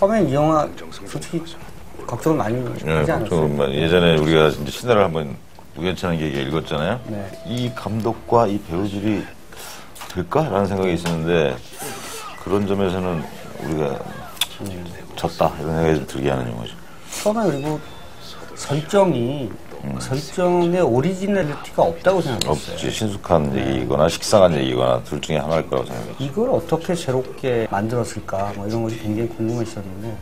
처음엔 이 영화 솔직히 걱정을 많이 하지 않았어요? 예전에 우리가 이제 신화를 한번 우연찮은 게 읽었잖아요. 네. 이 감독과 이 배우들이 될까라는 생각이 있었는데 그런 점에서는 우리가 졌다 이런 생각이 좀 들게 하는 영화죠. 처음에 그리고 설정의 오리지널리티가 없다고 생각했어요. 없지. 신숙한 얘기거나 식상한 얘기거나 둘 중에 하나일 거라고 생각했어요. 이걸 어떻게 새롭게 만들었을까 뭐 이런 것이 굉장히 궁금했었는데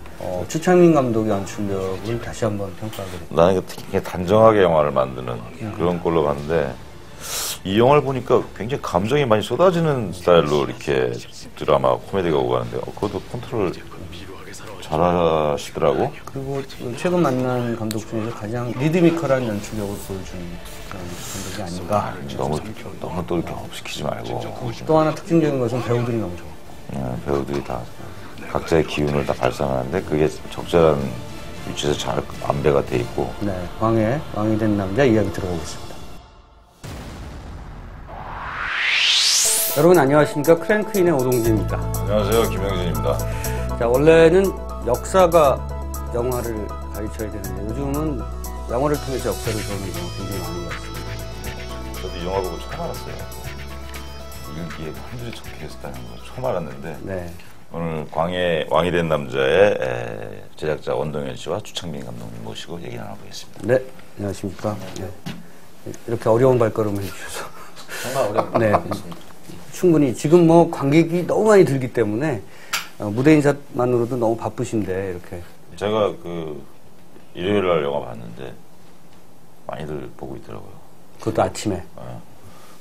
추창민 감독의 연출력을 다시 한번 평가하게 됐어요. 나는 되게 단정하게 영화를 만드는 그런 걸로 봤는데 이 영화를 보니까 굉장히 감정이 많이 쏟아지는 스타일로 이렇게 드라마, 코미디가 오고 가는데 그것도 컨트롤 잘하시더라고. 그리고 최근 만난 감독 중에서 가장 리드미컬한 연출력을 보여준 그런 감독이 아닌가. 너무 또 이렇게 업시키지 말고. 또 하나 특징적인 것은 배우들이 너무 좋아. 배우들이 다 각자의 기운을 다 발산하는데 그게 적절한 위치에서 잘 안배가 돼 있고. 네, 왕이 된 남자 이야기 들어보겠습니다. 여러분 안녕하십니까. 크랭크인의 오동진입니다. 안녕하세요. 김영진입니다. 자, 원래는 역사가 영화를 가르쳐야 되는데 요즘은 영화를 통해서 역사를 배우는 경우가 굉장히 많은 것 같습니다. 저도 이 영화 보고 처음 알았어요. 일기에 한줄이 적혀 있었다는 거 처음 알았는데 네. 오늘 왕이 된 남자의 제작자 원동현 씨와 추창민 감독님 모시고 얘기 나눠보겠습니다. 네, 안녕하십니까. 네. 이렇게 어려운 발걸음을 해주셔서 정말 어렵습니다. 네, 충분히 지금 뭐 관객이 너무 많이 들기 때문에 무대 인사만으로도 너무 바쁘신데 이렇게 제가 그 일요일 날 영화 봤는데 많이들 보고 있더라고요. 그것도 아침에.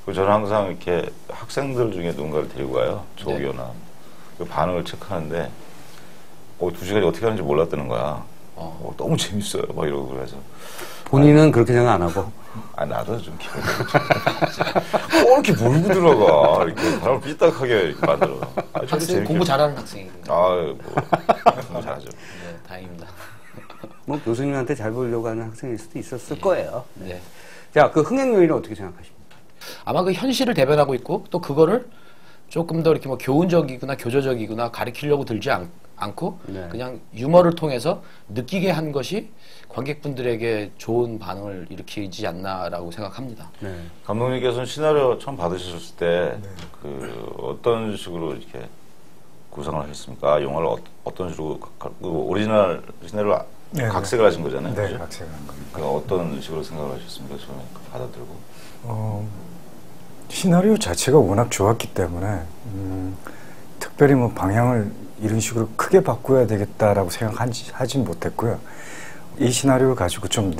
그 저는 항상 이렇게 학생들 중에 누군가를 데리고 가요. 조교나 그 반응을 체크하는데 2시간이 어떻게 하는지 몰랐다는 거야. 너무 재밌어요. 막 이러고 그래서 본인은 그렇게 생각 안 하고. 나도 좀 기분이 이렇게 몰고 들어가 이렇게 사람을 삐딱하게 이렇게 만들어. 학생 공부 잘하는 학생이군요. 공부 잘하죠. 네, 다행입니다. 뭐 교수님한테 잘 보이려고 하는 학생일 수도 있었을 거예요. 네. 자, 그 흥행 요인은 어떻게 생각하십니까? 아마 그 현실을 대변하고 있고 또 그거를 조금 더 이렇게 뭐 교훈적이거나 교조적이거나 가리키려고 들지 않고 네. 그냥 유머를 통해서 느끼게 한 것이 관객분들에게 좋은 반응을 일으키지 않나라고 생각합니다. 네. 감독님께서는 시나리오 처음 받으셨을 때 그 어떤 식으로 이렇게 구상을 하셨습니까? 영화를 어떤 식으로 오리지널 시나리오 각색을 하신 거잖아요. 네, 그죠? 각색을 한 겁니다. 그 어떤 식으로 생각을 하셨습니까? 처음에 받아들고. 시나리오 자체가 워낙 좋았기 때문에 특별히 뭐 방향을 이런 식으로 크게 바꿔야 되겠다라고 생각하진 못했고요. 이 시나리오를 가지고 좀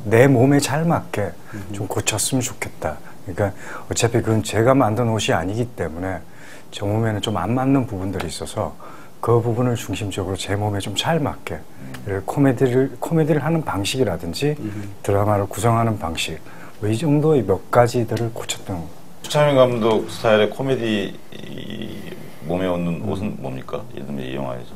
내 몸에 잘 맞게 좀 고쳤으면 좋겠다. 그러니까 어차피 그건 제가 만든 옷이 아니기 때문에 저 몸에는 좀 안 맞는 부분들이 있어서 그 부분을 중심적으로 제 몸에 좀 잘 맞게 코미디를 하는 방식이라든지 드라마를 구성하는 방식 뭐 이 정도의 몇 가지들을 고쳤던 겁니다. 추창민 감독 스타일의 코미디 몸에 얻는 옷은 뭡니까? 예를 들면 이 영화에서.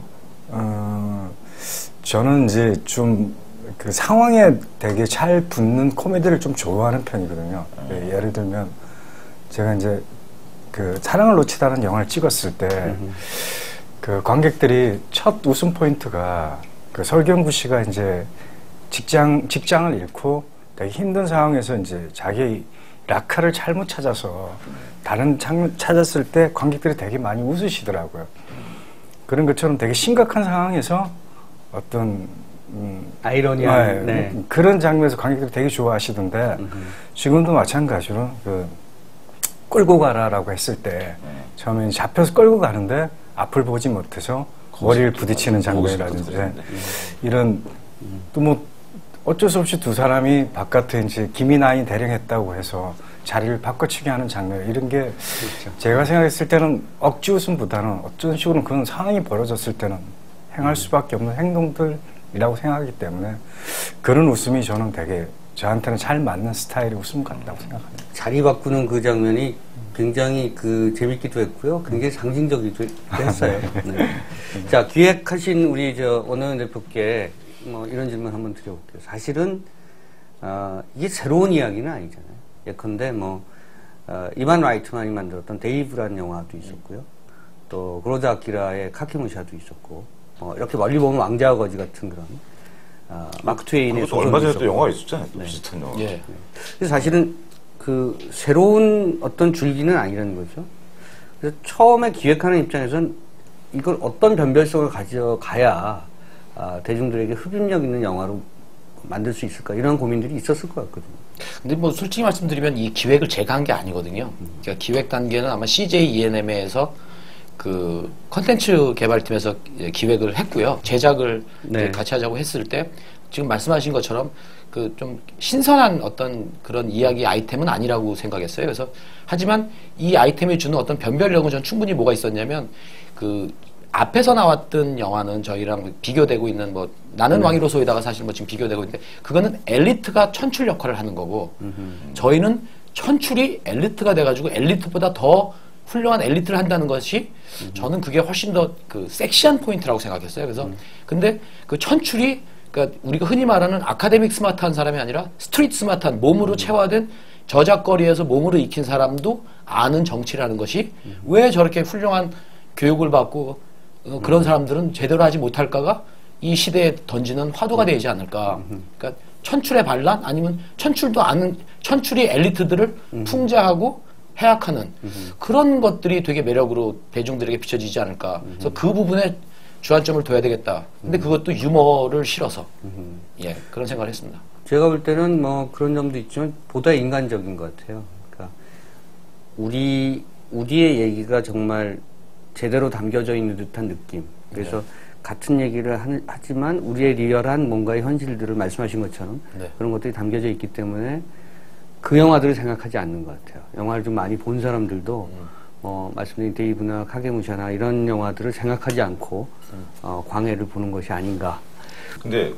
저는 이제 좀 그 상황에 되게 잘 붙는 코미디를 좀 좋아하는 편이거든요. 예를 들면 제가 이제 그 사랑을 놓치다는 영화를 찍었을 때 그 관객들이 첫 웃음 포인트가 그 설경구 씨가 이제 직장을 잃고 되게 힘든 상황에서 이제 자기 라카를 잘못 찾아서 다른 장면 찾았을 때 관객들이 되게 많이 웃으시더라고요. 그런 것처럼 되게 심각한 상황에서 어떤 아이러니한 네. 그런 장면에서 관객들이 되게 좋아하시던데 지금도 마찬가지로 그 끌고 가라라고 했을 때 처음에 잡혀서 끌고 가는데 앞을 보지 못해서 머리를 부딪히는 장면이라든지 이런 또 뭐 어쩔 수 없이 두 사람이 바깥에 이제 김이나이 대령했다고 해서 자리를 바꿔치기 하는 장면 이런 게 그렇죠. 제가 생각했을 때는 억지 웃음보다는 어떤 식으로 그런 상황이 벌어졌을 때는 행할 수밖에 없는 행동들이라고 생각하기 때문에 그런 웃음이 저는 되게 저한테는 잘 맞는 스타일의 웃음 같다고 생각합니다. 자리 바꾸는 그 장면이 굉장히 그 재밌기도 했고요. 굉장히 상징적이기도 했어요. 네. 자, 기획하신 우리 원동현 대표께 뭐 이런 질문 한번 드려볼게요. 사실은 이게 새로운 이야기는 아니잖아요. 예컨대 뭐 이반 라이트만이 만들었던 데이브라는 영화도 있었고요. 또 그로자 아키라의 카키무샤도 있었고 이렇게 멀리 보면 왕자와 거지 같은 그런 마크 트웨인의 그것도 얼마 전에 또 소설이 영화가 있었잖아요. 네. 비슷한 영화. 예. 그래서 사실은 그 새로운 어떤 줄기는 아니라는 거죠. 그래서 처음에 기획하는 입장에서는 이걸 어떤 변별성을 가져가야 대중들에게 흡입력 있는 영화로 만들 수 있을까 이런 고민들이 있었을 것 같거든요. 근데 뭐 솔직히 말씀드리면 이 기획을 제가 한 게 아니거든요. 그러니까 기획 단계는 아마 CJ ENM에서 그 컨텐츠 개발팀에서 기획을 했고요. 제작을 네. 같이 하자고 했을 때 지금 말씀하신 것처럼 그 좀 신선한 어떤 그런 이야기 아이템은 아니라고 생각했어요. 그래서 하지만 이 아이템이 주는 어떤 변별력은 전 충분히 뭐가 있었냐면 그 앞에서 나왔던 영화는 저희랑 비교되고 있는 뭐 나는 왕이로소에다가 사실 뭐 지금 비교되고 있는데 그거는 엘리트가 천출 역할을 하는 거고 저희는 천출이 엘리트가 돼가지고 엘리트보다 더 훌륭한 엘리트를 한다는 것이 저는 그게 훨씬 더 그 섹시한 포인트라고 생각했어요. 그래서 근데 그 천출이 그러니까 우리가 흔히 말하는 아카데믹 스마트한 사람이 아니라 스트리트 스마트한 몸으로 체화된 저작거리에서 몸으로 익힌 사람도 아는 정치라는 것이 왜 저렇게 훌륭한 교육을 받고 그런 사람들은 제대로 하지 못할까가 이 시대에 던지는 화두가 되지 않을까. 그러니까 천출의 반란 아니면 천출도 아는 천출이 엘리트들을 풍자하고 해악하는 그런 것들이 되게 매력으로 대중들에게 비춰지지 않을까. 그래서 그 부분에 주안점을 둬야 되겠다. 근데 그것도 유머를 실어서 예 그런 생각을 했습니다. 제가 볼 때는 뭐 그런 점도 있지만 보다 인간적인 것 같아요. 그러니까 우리의 얘기가 정말 제대로 담겨져 있는 듯한 느낌. 그래서 네. 같은 얘기를 하지만 우리의 리얼한 뭔가의 현실들을 말씀하신 것처럼 네. 그런 것들이 담겨져 있기 때문에 그 영화들을 생각하지 않는 것 같아요. 영화를 좀 많이 본 사람들도 말씀드린 데이브나 카게무샤나 이런 영화들을 생각하지 않고 광해를 보는 것이 아닌가. 근데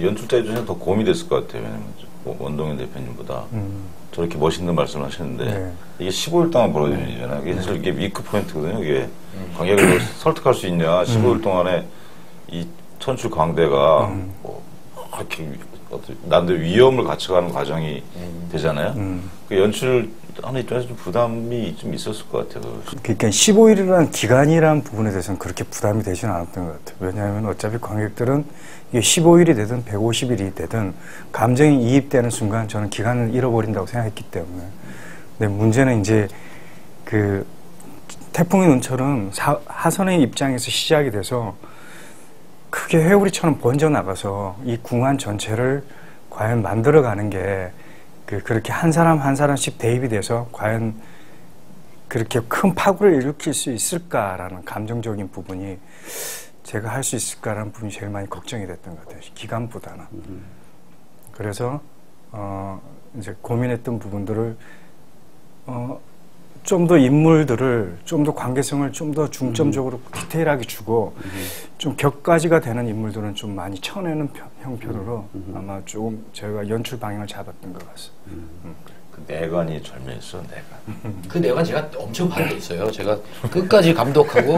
연출자 입장에서 더 고민이 됐을 것 같아요. 왜냐면 원동현 대표님보다 저렇게 멋있는 말씀을 하셨는데 네. 이게 15일 동안 벌어지는 일이잖아요. 이게 사실 이게 위크 포인트거든요. 이게 관객을 설득할 수 있냐. 15일 동안에 이 천출 광대가 뭐 이렇게 남들 위험을 갖춰가는 과정이 되잖아요. 그 연출 하는 입장에서 좀 부담이 좀 있었을 것 같아요. 그러니까 15일이라는 기간이라는 부분에 대해서는 그렇게 부담이 되지는 않았던 것 같아요. 왜냐하면 어차피 관객들은 이게 15일이 되든 150일이 되든 감정이 이입되는 순간 저는 기간을 잃어버린다고 생각했기 때문에. 근데 문제는 이제 그 태풍의 눈처럼 하선의 입장에서 시작이 돼서 크게 회오리처럼 번져나가서 이 궁한 전체를 과연 만들어가는 게 그렇게 한 사람 한 사람씩 대입이 돼서 과연 그렇게 큰 파국을 일으킬 수 있을까라는 감정적인 부분이 제가 할 수 있을까라는 부분이 제일 많이 걱정이 됐던 것 같아요. 기간보다는. 그래서 이제 고민했던 부분들을 좀 더 인물들을 좀 더 관계성을 좀 더 중점적으로 디테일하게 주고 좀 격가지가 되는 인물들은 좀 많이 쳐내는 형편으로 아마 조금 저희가 연출 방향을 잡았던 것 같습니다. 그 내관이 절묘했어, 내관. 그 내관 제가 엄청 반대했어요. 제가 끝까지 감독하고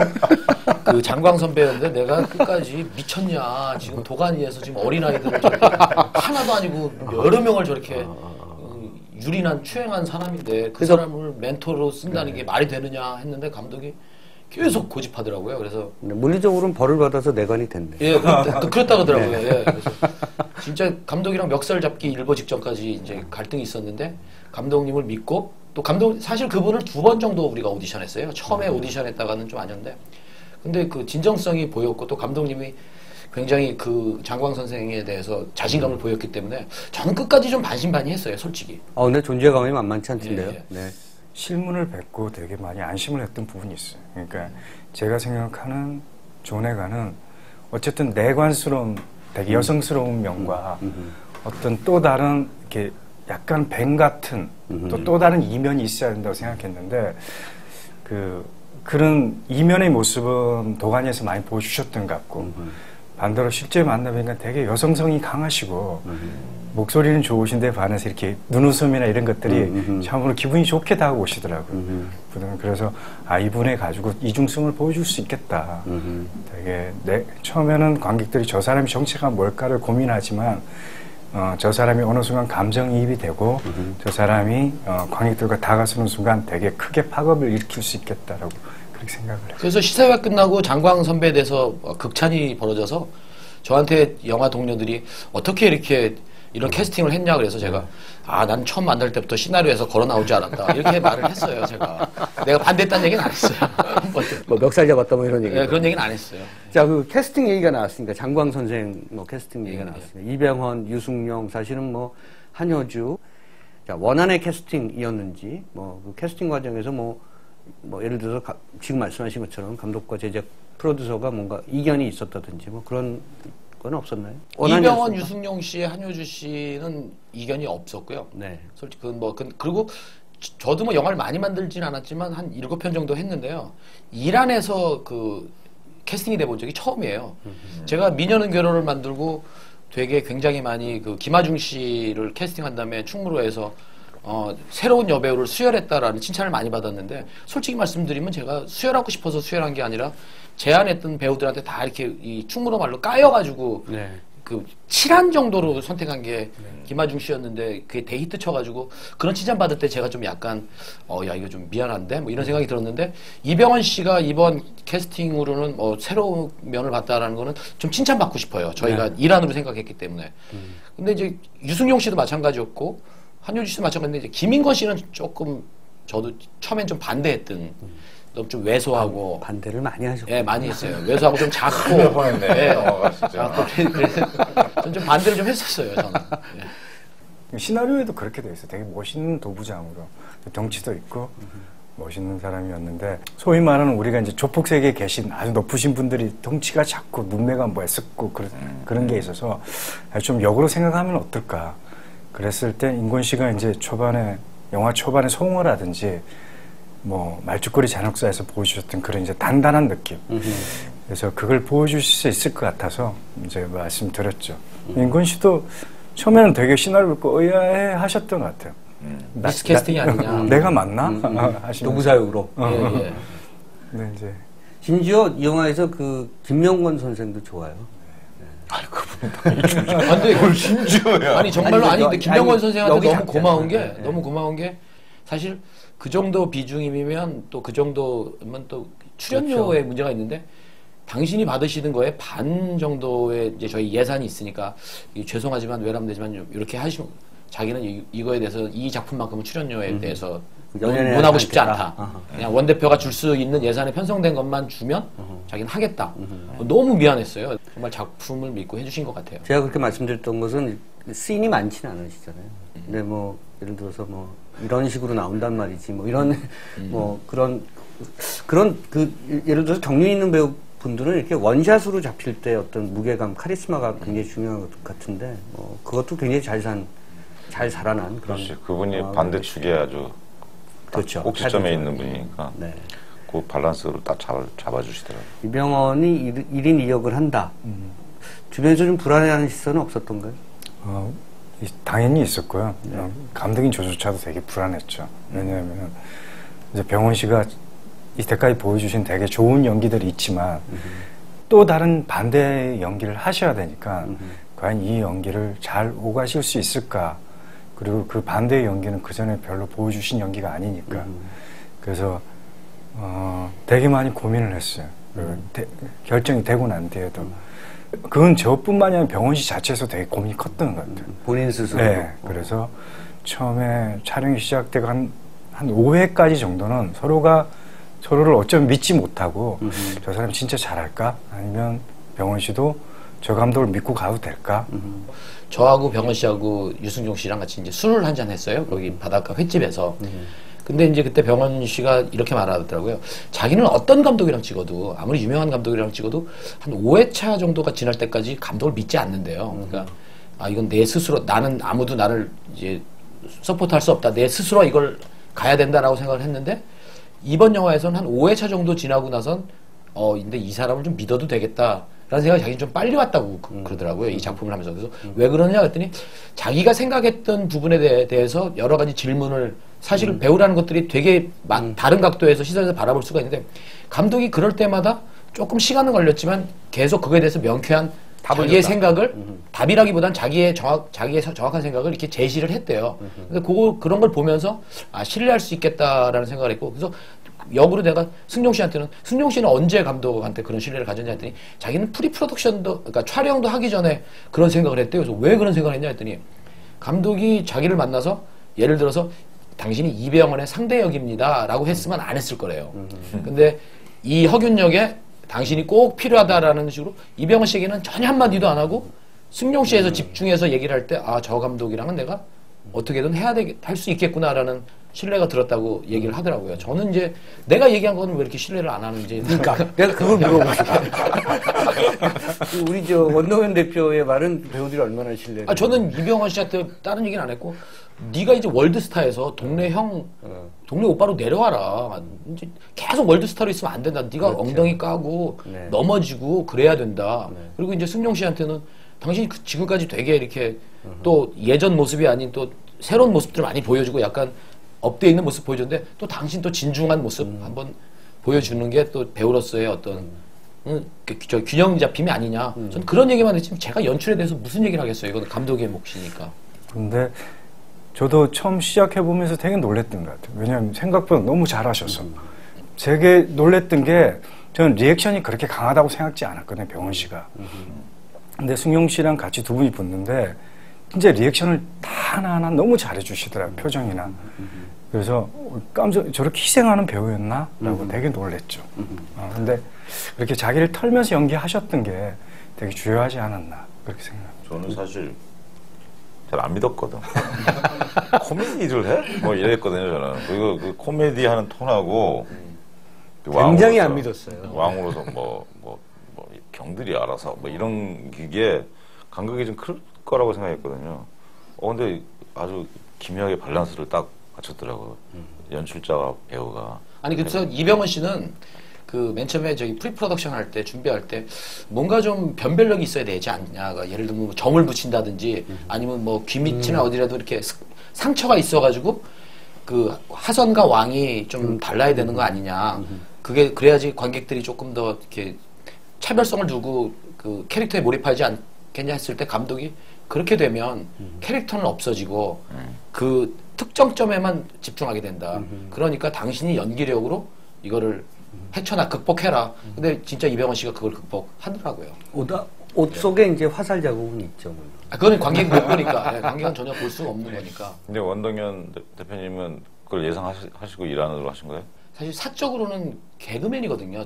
그 장광 선배였는데 내가 끝까지 미쳤냐. 지금 도가니에서 지금 어린아이들을 저렇게 하나도 아니고 여러 명을 저렇게 유린한 추행한 사람인데 그 사람을 멘토로 쓴다는 게 말이 되느냐 했는데 감독이 계속 고집하더라고요. 그래서 물리적으로는 벌을 받아서 내관이 된대. 예, 그렇다 그러더라고요. 예, 그래서 진짜 감독이랑 멱살 잡기 일보 직전까지 이제 갈등이 있었는데 감독님을 믿고 또 감독 사실 그분을 2번 정도 우리가 오디션했어요. 처음에 오디션했다가는 좀 아니었는데 근데 그 진정성이 보였고 또 감독님이 굉장히 그 장광 선생에 대해서 자신감을 보였기 때문에 저는 끝까지 좀 반신반의했어요, 솔직히. 근데 존재감이 만만치 않던데요. 예, 예. 네. 실문을 뵙고 되게 많이 안심을 했던 부분이 있어요. 그러니까 제가 생각하는 존에가는 어쨌든 내관스러운 되게 여성스러운 면과 어떤 또 다른 이렇게 약간 뱀 같은 또 다른 이면이 있어야 된다고 생각했는데 그런 이면의 모습은 도가니에서 많이 보여주셨던 것 같고 반대로 실제 만나보니까 되게 여성성이 강하시고 목소리는 좋으신데 반해서 이렇게 눈웃음이나 이런 것들이 참으로 기분이 좋게 다가오시더라고요. 그래서 이분에 가지고 이중성을 보여줄 수 있겠다. 되게 처음에는 관객들이 저 사람의 정체가 뭘까를 고민하지만 저 사람이 어느 순간 감정이입이 되고 저 사람이 관객들과 다가서는 순간 되게 크게 파급을 일으킬 수 있겠다라고 그렇게 생각을 해요. 그래서 시사회가 끝나고 장광 선배에 대해서 극찬이 벌어져서 저한테 영화 동료들이 어떻게 이렇게 이런 캐스팅을 했냐 그래서 제가 난 처음 만날 때부터 시나리오에서 걸어 나올 줄 알았다 이렇게 말을 했어요. 제가 내가 반대했다는 얘기는 안 했어요. 뭐 멱살 잡았다 뭐 이런 얘기. 네, 그런 얘기는 안 했어요. 자, 그 캐스팅 얘기가 나왔으니까 장광 선생 뭐 캐스팅 얘기가 나왔습니다. 이병헌, 유승용 사실은 뭐 한효주. 자, 원안의 캐스팅이었는지 뭐 그 캐스팅 과정에서 뭐 예를 들어서 지금 말씀하신 것처럼 감독과 제작 프로듀서가 뭔가 이견이 있었다든지 뭐 그런 건 없었나요? 이병헌, 유승용 씨, 한효주 씨는 이견이 없었고요. 네. 솔직히 그리고 저도 뭐 영화를 많이 만들진 않았지만 한 7편 정도 했는데요. 이란에서 그 캐스팅이 돼 본 적이 처음이에요. 제가 미녀는 결혼을 만들고 되게 굉장히 많이 그 김하중 씨를 캐스팅한 다음에 충무로에서 새로운 여배우를 수혈했다라는 칭찬을 많이 받았는데 솔직히 말씀드리면 제가 수혈하고 싶어서 수혈한 게 아니라 제안했던 배우들한테 다 이렇게 이 충무로 말로 까여가지고 네. 그 7한 정도로 선택한 게 김하중 씨였는데 그게 대히트 쳐가지고 그런 칭찬 받을 때 제가 좀 약간 야 이거 좀 미안한데 뭐 이런 생각이 들었는데 이병헌 씨가 이번 캐스팅으로는 새로운 면을 봤다라는 거는 좀 칭찬받고 싶어요. 저희가 일환으로 생각했기 때문에. 근데 이제 유승용 씨도 마찬가지였고 한효주 씨도 마찬가지인데 이제 김인권 씨는 조금 저도 처음엔 좀 반대했던 너무 좀 왜소하고 반대를 많이 하셨고. 예, 많이 했어요. 왜소하고 좀 작고. 뻔했네. 영화가 진짜. 그래서 좀 반대를 좀 했었어요, 저는. 예. 시나리오에도 그렇게 돼 있어요. 되게 멋있는 도부장으로 덩치도 있고 멋있는 사람이었는데 소위 말하는 우리가 이제 조폭 세계에 계신 아주 높으신 분들이 덩치가 작고 눈매가 멋있고 그런 게 있어서 좀 역으로 생각하면 어떨까. 그랬을 때 인권 씨가 이제 영화 초반에 송어라든지 뭐 말죽거리 잔혹사에서 보여주셨던 그런 이제 단단한 느낌. 그래서 그걸 보여주실 수 있을 것 같아서 이제 말씀드렸죠. 인권 씨도 처음에는 되게 시나리오 읽고 의아해 하셨던 것 같아요. 미스캐스팅이 아니냐. 내가 맞나? 하시면서. 도구사육으로. 예. 네, 이제 심지어 이 영화에서 그 김명권 선생도 좋아요. 아니 그분이 당연히 중요. 근데 그걸 심지어야. 아니 정말로 아니, 근데 김병권 아니, 선생한테 여기 너무 작잖아요. 고마운 게 네. 너무 고마운 게 사실 그 정도 비중이면 또 그 정도면 또 출연료에 그렇죠. 문제가 있는데 당신이 받으시는 거에 반 정도의 이제 저희 예산이 있으니까 죄송하지만 외람되지만 이렇게 하시면 자기는 이거에 대해서 이 작품만큼은 출연료에 대해서 연연해야 논하고 싶지 하겠다. 않다. 아하. 그냥 원 대표가 줄 수 있는 예산에 편성된 것만 주면 자기는 하겠다. 너무 미안했어요. 정말 작품을 믿고 해주신 것 같아요. 제가 그렇게 말씀드렸던 것은 씬이 많지는 않으시잖아요. 근데 뭐 예를 들어서 뭐 이런 식으로 나온단 말이지 뭐 이런 뭐 그런 그 예를 들어서 경륜 있는 배우 분들은 이렇게 원샷으로 잡힐 때 어떤 무게감, 카리스마가 굉장히 중요한 것 같은데 그것도 굉장히 잘 살아난 그런. 그렇지. 그분이 반대축에 아주 그렇죠. 꼭지점에 있는 분이니까 네. 그 밸런스로 딱 잡아주시더라고요. 이병헌이 1인 2역을 한다. 주변에서 좀 불안해하는 시선은 없었던가요? 당연히 있었고요. 감독인 저조차도 되게 불안했죠. 왜냐하면 이제 병원 씨가 이때까지 보여주신 되게 좋은 연기들이 있지만 또 다른 반대 연기를 하셔야 되니까 과연 이 연기를 잘 오가실 수 있을까? 그리고 그 반대의 연기는 그 전에 별로 보여주신 연기가 아니니까. 그래서 되게 많이 고민을 했어요. 결정이 되고 난 뒤에도. 그건 저뿐만이 아니라 병원 씨 자체에서 되게 고민이 컸던 것 같아요. 본인 스스로. 네. 그래서 처음에 촬영이 시작되고 한 5회까지 정도는 서로를 어쩌면 믿지 못하고 저 사람 진짜 잘할까? 아니면 병원 씨도 저 감독을 믿고 가도 될까? 저하고 병원 씨하고 유승용 씨랑 같이 이제 술을 한잔 했어요. 거기 바닷가 횟집에서. 근데 이제 그때 병원 씨가 이렇게 말하더라고요. 자기는 어떤 감독이랑 찍어도 아무리 유명한 감독이랑 찍어도 한 5회차 정도가 지날 때까지 감독을 믿지 않는데요. 그러니까 이건 내 스스로 나는 아무도 나를 이제 서포트할 수 없다. 내 스스로 이걸 가야 된다라고 생각을 했는데 이번 영화에서는 한 5회차 정도 지나고 나선 근데 이 사람을 좀 믿어도 되겠다. 라는 생각이 자기는 좀 빨리 왔다고 그러더라고요. 이 작품을 하면서. 그래서 왜 그러느냐 했더니 자기가 생각했던 부분에 대해서 여러 가지 질문을 사실 배우라는 것들이 되게 다른 각도에서 시선에서 바라볼 수가 있는데 감독이 그럴 때마다 조금 시간은 걸렸지만 계속 그거에 대해서 명쾌한 자기의 생각을 답이라기보단 자기의 정확한 생각을 이렇게 제시를 했대요. 근데 그런 걸 보면서 신뢰할 수 있겠다라는 생각을 했고 그래서 역으로 내가 승용 씨한테는 승용 씨는 언제 감독한테 그런 신뢰를 가졌냐 했더니 자기는 프리프로덕션도 그러니까 촬영도 하기 전에 그런 생각을 했대요. 그래서 왜 그런 생각을 했냐 했더니 감독이 자기를 만나서 예를 들어서 당신이 이병헌의 상대 역입니다 라고 했으면 안 했을 거래요. 근데 이 허균 역에 당신이 꼭 필요하다라는 식으로 이병헌 씨에게는 전혀 한마디도 안 하고 승용 씨에서 집중해서 얘기를 할 때 아, 저 감독이랑은 내가 어떻게든 할 수 있겠구나라는 신뢰가 들었다고 얘기를 하더라고요. 저는 이제 내가 얘기한 거는 왜 이렇게 신뢰를 안 하는지. 그러니까 내가 그걸 물어보고 싶어. 우리 저 원동현 대표의 말은 배우들이 얼마나 신뢰를. 아, 저는 이병헌 씨한테 다른 얘기는 안 했고 네가 이제 월드스타에서 동네 오빠로 내려와라. 이제 계속 월드스타로 있으면 안 된다. 네가 그렇죠. 엉덩이 까고 네. 넘어지고 그래야 된다. 네. 그리고 이제 승용 씨한테는 당신이 지금까지 되게 이렇게 또 예전 모습이 아닌 또 새로운 모습들을 많이 보여주고 약간 업돼 있는 모습 보여줬는데 또 당신 또 진중한 모습 한번 보여주는 게 또 배우로서의 어떤 저 균형 잡힘이 아니냐. 저는 그런 얘기만 했지만 제가 연출에 대해서 무슨 얘기를 하겠어요. 이건 감독의 몫이니까. 근데 저도 처음 시작해보면서 되게 놀랬던 것 같아요. 왜냐하면 생각보다 너무 잘하셔서. 되게 놀랬던 게 저는 리액션이 그렇게 강하다고 생각지 않았거든요. 병원 씨가. 근데 승용 씨랑 같이 두 분이 붙는데 진짜 리액션을 다 하나하나 너무 잘해주시더라고요. 표정이나. 그래서 깜짝 저렇게 희생하는 배우였나? 라고 되게 놀랬죠. 근데 그렇게 자기를 털면서 연기하셨던 게 되게 중요하지 않았나 그렇게 생각합니다. 저는 사실 잘 안 믿었거든. 코미디를 해? 뭐 이랬거든요, 저는. 그리고 그 코미디 하는 톤하고 굉장히 안 믿었어요. 왕으로서 경들이 알아서 뭐 이런 게 간극이 좀 클 거라고 생각했거든요. 근데 아주 기묘하게 밸런스를 딱 맞췄더라고요. 연출자와 배우가. 아니 그래서 이병헌 씨는 그 맨 처음에 저기 프리프로덕션 할 때 준비할 때 뭔가 좀 변별력이 있어야 되지 않냐. 그러니까 예를 들면 뭐 점을 붙인다든지 아니면 뭐 귀 밑이나 어디라도 이렇게 상처가 있어가지고 그 하선과 왕이 좀 달라야 되는 거 아니냐. 그게 그래야지 관객들이 조금 더 이렇게 차별성을 두고 그 캐릭터에 몰입하지 않겠냐 했을 때 감독이 그렇게 되면 캐릭터는 없어지고 그 특정점에만 집중하게 된다. 그러니까 당신이 연기력으로 이거를 극복해라. 근데 진짜 이병헌 씨가 그걸 극복하더라고요. 옷 속에 이제 화살 자국은 있죠. 물론. 그건 관객 못 보니까. 네, 관객은 전혀 볼 수가 없는 거니까. 근데 원동현 대표님은 그걸 예상하시고 일하느라고 하신 거예요? 사실 사적으로는 개그맨이거든요.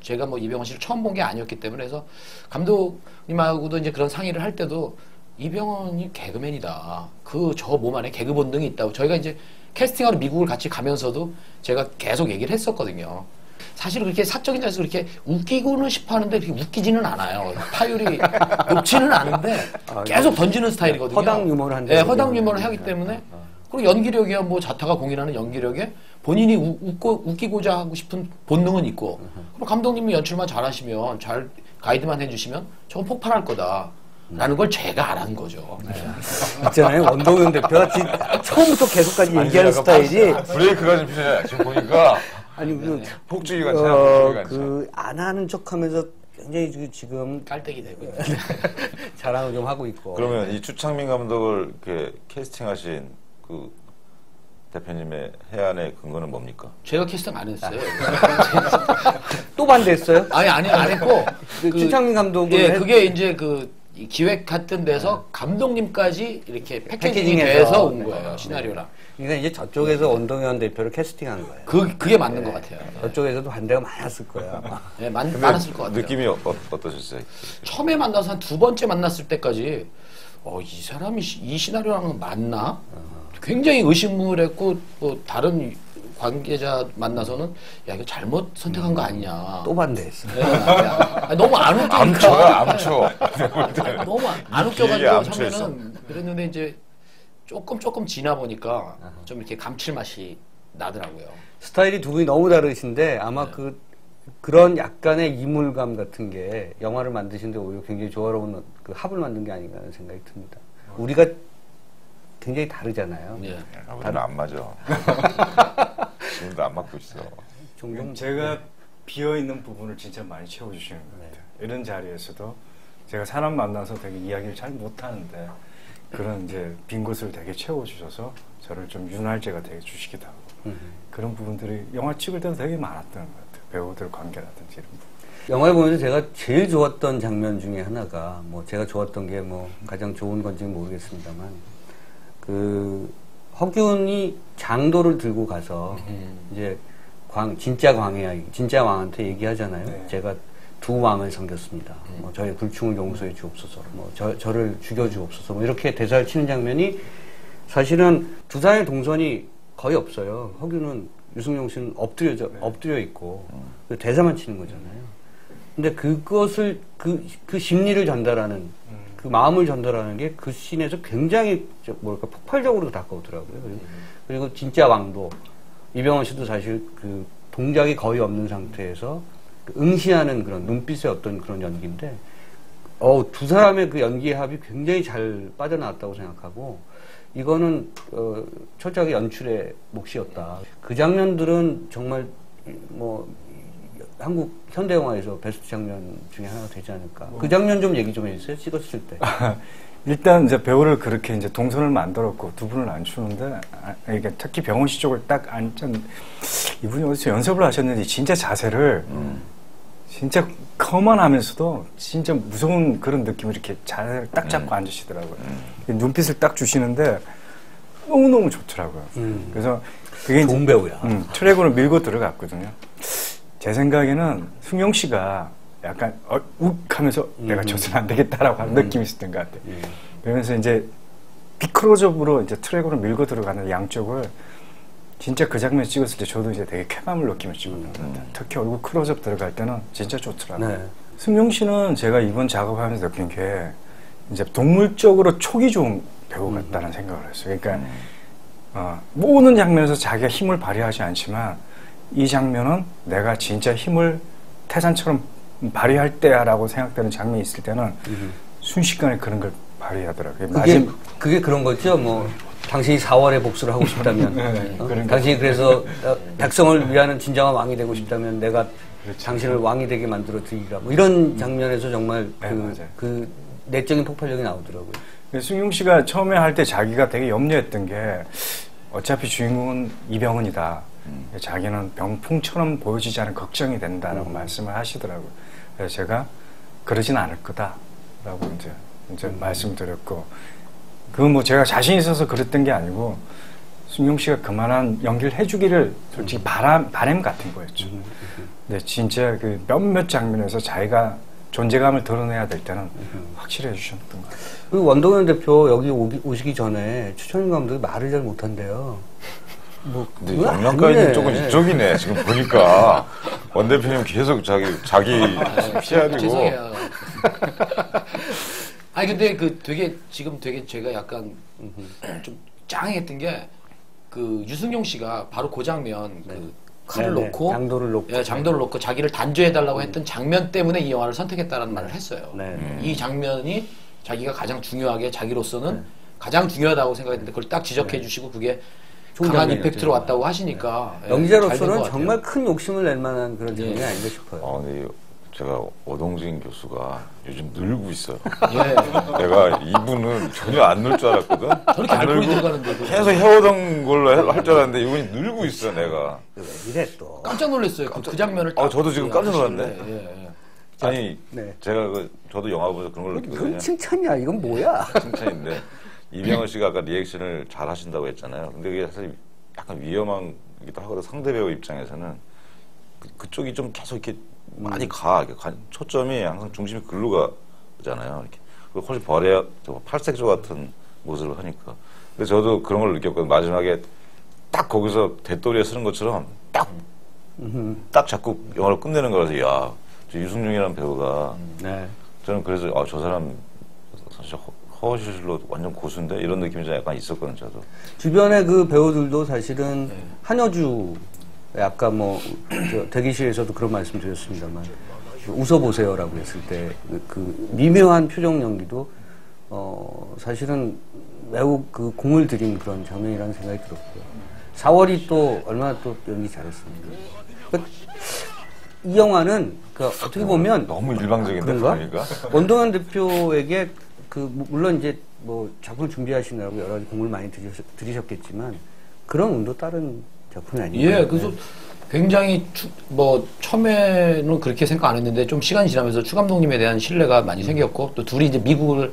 제가 뭐 이병헌 씨를 처음 본 게 아니었기 때문에 해서 감독님하고도 이제 그런 상의를 할 때도 이병헌이 개그맨이다. 저 몸 안에 개그 본능이 있다고. 저희가 이제 캐스팅하러 미국을 같이 가면서도 제가 계속 얘기를 했었거든요. 사실 그렇게 사적인 자리에서 그렇게 웃기고는 싶어 하는데 그렇게 웃기지는 않아요. 타율이 높지는 않은데 계속 던지는 스타일이거든요. 허당 유머를 한다. 네, 허당 유머를 하기 때문에. 그리고 연기력이야 뭐 자타가 공인하는 연기력에 본인이 웃기고자 하고 싶은 본능은 있고. 그리고 감독님이 연출만 잘하시면 잘 가이드만 해주시면 저건 폭발할 거다. 라는 걸 제가 알아는 거죠. 네. 있잖아요. 원동현 대표가 처음부터 계속까지 얘기하는 스타일이. 브레이크가 좀 필요해. 지금 보니까. 아니, 폭주기 같아. 안 하는 척 하면서 굉장히 지금 깔때기 되고 있는. 자랑을 좀 하고 있고. 그러면 이 추창민 감독을 이렇게 캐스팅하신 그 대표님의 해안의 근거는 뭡니까? 제가 캐스팅 안 했어요. 또 반대했어요? 아니, 안 했고. 추창민 감독은. 예, 그게 이제 이 기획 같은 데서 감독님까지 이렇게 패키징이 패키징해서. 돼서 온 거예요. 시나리오랑. 그러니까 이제 저쪽에서 원동현 대표를 캐스팅한 거예요. 그게 맞는 것 같아요. 저쪽에서도 반대가 많았을 거예요. 네, 많았을 것 같아요. 느낌이 어떠셨어요? 처음에 만나서 한 두 번째 만났을 때까지 이 사람이 이 시나리오랑 맞나? 굉장히 의심을 했고 다른 관계자 만나서는 야 이거 잘못 선택한 거 아니냐. 또 반대했어. 네, 너무 안 웃기니까. 암초. 너무 안 웃겨가지고 암초였어. 처음에는 그랬는데 이제 조금 지나 보니까 좀 이렇게 감칠맛이 나더라고요. 스타일이 두 분이 너무 다르신데 아마 그런 약간의 이물감 같은 게 영화를 만드시는데 오히려 굉장히 조화로운 그 합을 만든 게 아닌가 하는 생각이 듭니다. 우리가 굉장히 다르잖아요. 네. 우리는 안 맞아. 지금도 안 맞고 있어. 종종 제가 비어있는 부분을 진짜 많이 채워주시는 것 같아요. 이런 자리에서도 제가 사람 만나서 되게 이야기를 잘 못하는데 그런 이제 빈 곳을 되게 채워주셔서 저를 좀 윤활제가 되게 주시기도 하고 그런 부분들이 영화 찍을 때도 되게 많았던 것 같아요. 배우들 관계라든지 이런 부분. 영화를 보면서 제가 제일 좋았던 장면 중에 하나가 뭐 제가 좋았던 게 뭐 가장 좋은 건지는 모르겠습니다만 그 허균이 장도를 들고 가서 이제 진짜 진짜 왕한테 얘기하잖아요. 네. 제가 두 왕을 섬겼습니다. 뭐 저의 불충을 용서해 주옵소서. 뭐 저를 죽여 주옵소서. 뭐 이렇게 대사를 치는 장면이 사실은 두 사람의 동선이 거의 없어요. 허균은 유승용 씨는 엎드려 있고 그 대사만 치는 거잖아요. 근데 그것을 그 심리를 전달하는 그 마음을 전달하는 게 그 씬에서 굉장히 뭐랄까 폭발적으로 다가오더라고요. 그리고 진짜 왕도 이병헌 씨도 사실 그 동작이 거의 없는 상태에서 그 응시하는 그런 눈빛의 어떤 그런 연기인데 두 사람의 그 연기의 합이 굉장히 잘 빠져나왔다고 생각하고 이거는 철저하게 연출의 몫이었다. 그 장면들은 정말 뭐 한국 현대 영화에서 베스트 장면 중에 하나가 되지 않을까. 그 장면 좀 얘기 좀 해주세요. 찍었을 때. 일단 이제 배우를 그렇게 이제 동선을 만들었고 두 분을 앉추는데 이게 특히 병원 씨 쪽을 딱 앉은 이분이 어디서 연습을 하셨는지 진짜 자세를 진짜 커먼하면서도 진짜 무서운 그런 느낌을 이렇게 자세를 딱 잡고 앉으시더라고요. 눈빛을 딱 주시는데 너무너무 좋더라고요. 그래서 그게 좋은 배우야. 트랙으로 밀고 들어갔거든요. 제 생각에는 승용 씨가 약간 욱 하면서 내가 져서는 안 되겠다라고 하는 느낌이 있었던 것 같아요. 그러면서 이제 비클로즈업으로 이제 트랙으로 밀고 들어가는 양쪽을 진짜 그 장면 찍었을 때 저도 이제 되게 쾌감을 느끼면서 찍었던 것 같아요. 특히 얼굴 클로즈업 들어갈 때는 진짜 좋더라고요. 네. 승용 씨는 제가 이번 작업하면서 느낀 게 이제 동물적으로 촉이 좋은 배우 같다는 생각을 했어요. 그러니까 모든 장면에서 자기가 힘을 발휘하지 않지만 이 장면은 내가 진짜 힘을 태산처럼 발휘할 때야라고 생각되는 장면이 있을 때는 순식간에 그런 걸 발휘하더라고요. 그게 그런 거죠. 뭐 당신이 4월에 복수를 하고 싶다면 네, 당신이 그래서 백성을 위하는 진정한 왕이 되고 싶다면 내가 그렇죠. 당신을 왕이 되게 만들어 드리라. 뭐 이런 장면에서 정말 그 내적인 폭발력이 나오더라고요. 승용 씨가 처음에 할 때 자기가 되게 염려했던 게 어차피 주인공은 이병헌이다. 자기는 병풍처럼 보여지지 않은 걱정이 된다라고 말씀을 하시더라고요. 그래서 제가 그러진 않을 거다라고 이제 말씀드렸고, 그건 뭐 제가 자신 있어서 그랬던 게 아니고 승용 씨가 그만한 연기를 해주기를 솔직히 바람 같은 거였죠. 근데 진짜 그 몇몇 장면에서 자기가 존재감을 드러내야 될 때는 확실히 해주셨던 것 같아요. 그리고 원동현 대표 여기 오시기 전에 추천인 감독이 말을 잘 못한대요. 뭐 근데 영양가 쪽은 이쪽이네. 지금 보니까 원 대표님 계속 자기 피하고. 죄송해요. 아니 근데 그 지금 되게 제가 약간 좀 짱했던 게 그 유승용 씨가 바로 그 장면 그 칼을 놓고 장도를 놓고 자기를 단죄해달라고 했던 장면 때문에 이 영화를 선택했다라는 말을 했어요. 이 장면이 자기가 가장 중요하게 자기로서는 가장 중요하다고 생각했는데 그걸 딱 지적해 주시고 그게 강한 임팩트로 왔다고 하시니까 연기자로서는 정말 큰 욕심을 낼 만한 그런 장면이 아닌가 싶어요. 근데 제가 오동진 교수가 요즘 늘고 있어요. 예. 내가 이분은 전혀 안 늘 줄 알았거든. 저렇게 알코올이 들어가는데 계속 해오던 걸로 할 줄 알았는데 이분이 늘고 있어 내가. 이래 또. 깜짝 놀랐어요. 그 장면을. 저도 지금 깜짝 놀랐네. 예. 아니 제가 저도 영화 보면서 그런 걸 느끼거든요. 그건 칭찬이야. 이건 뭐야? 칭찬인데 이병헌 씨가 아까 리액션을 잘 하신다고 했잖아요. 근데 그게 사실 약간 위험하기도 하거든. 상대 배우 입장에서는 그쪽이 좀 계속 이렇게 많이 초점이 항상 중심이 글로 가잖아요. 이렇게. 그리고 훨씬 팔색조 같은 모습을 하니까. 근데 저도 그런 걸 느꼈거든요. 마지막에 딱 거기서 대도리에 서는 것처럼 딱 자꾸 영화를 끝내는 거라서 야, 저 유승용이라는 배우가 저는 그래서 저 사람 사실 허실로 완전 고수인데 이런 느낌이 좀 약간 있었거든요. 저도. 주변의 그 배우들도 사실은 한여주 아까 뭐 대기실에서도 그런 말씀 드렸습니다만 웃어보세요라고 했을 때 그 미묘한 표정 연기도 사실은 매우 그 공을 들인 그런 장면이라는 생각이 들었고요. 4월이 또 얼마나 또 연기 잘했습니다. 이 영화는 어떻게 보면 너무 일방적인데 그러니까 원동현 대표에게 물론 이제 뭐 작품을 준비하시느라고 여러 가지 공을 많이 들이셨겠지만 그런 운도 다른 작품이 아니에요. 예, 그래서 굉장히 뭐 처음에는 그렇게 생각 안 했는데 좀 시간이 지나면서 추 감독님에 대한 신뢰가 많이 생겼고 또 둘이 이제 미국을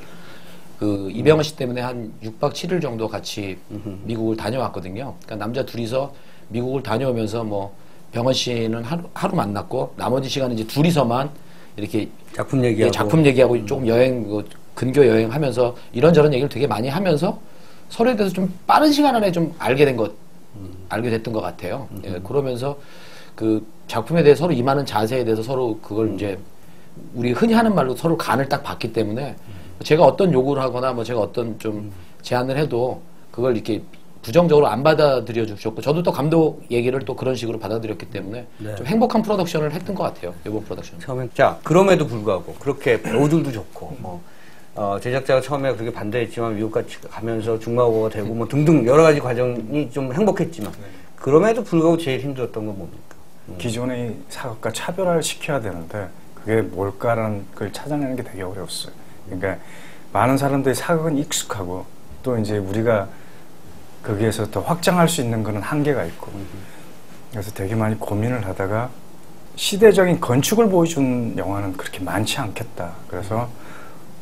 그 이병헌 씨 때문에 한 6박 7일 정도 같이 미국을 다녀왔거든요. 그러니까 남자 둘이서 미국을 다녀오면서 뭐 병헌 씨는 하루 만났고 나머지 시간은 이제 둘이서만 이렇게 작품 얘기하고, 예, 작품 얘기하고 조금 여행 근교 여행하면서 이런저런 얘기를 되게 많이 하면서 서로에 대해서 좀 빠른 시간 안에 좀 알게 됐던 것 같아요. 예, 그러면서 그 작품에 대해 서로 임하는 자세에 대해서 서로 그걸 이제 우리 흔히 하는 말로 서로 간을 딱 봤기 때문에 제가 어떤 요구를 하거나 뭐 제가 어떤 좀 제안을 해도 그걸 이렇게 부정적으로 안 받아들여 주셨고 저도 또 감독 얘기를 또 그런 식으로 받아들였기 때문에 네. 좀 행복한 프로덕션을 했던 것 같아요. 이번 프로덕션. 처음에 자 그럼에도 불구하고 그렇게 배우들도 좋고 뭐 제작자가 처음에 그렇게 반대했지만 미국까지 가면서 중마고가 되고 뭐 등등 여러 가지 과정이 좀 행복했지만 그럼에도 불구하고 제일 힘들었던 건 뭡니까? 기존의 사극과 차별화를 시켜야 되는데 그게 뭘까라는 걸 찾아내는 게 되게 어려웠어요. 그러니까 많은 사람들이 사극은 익숙하고 또 이제 우리가 거기에서 더 확장할 수 있는 거는 한계가 있고 그래서 되게 많이 고민을 하다가 시대적인 건축을 보여준 영화는 그렇게 많지 않겠다. 그래서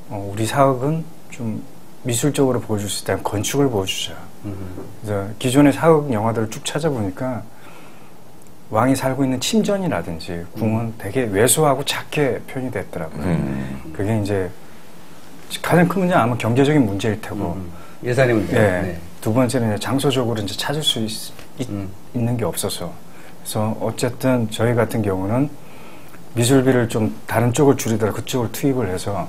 우리 사극은 좀 미술적으로 보여줄 수 있다면 건축을 보여주자. 그래서 기존의 사극 영화들을 쭉 찾아보니까 왕이 살고 있는 침전이라든지 궁은 되게 왜소하고 작게 표현이 됐더라고요. 그게 이제 가장 큰 문제는 아마 경제적인 문제일 테고 예산의 문제. 예. 네. 두 번째는 이제 장소적으로 이제 찾을 수 있는 게 없어서. 그래서 어쨌든 저희 같은 경우는 미술비를 좀 다른 쪽을 줄이더라 그쪽을 투입을 해서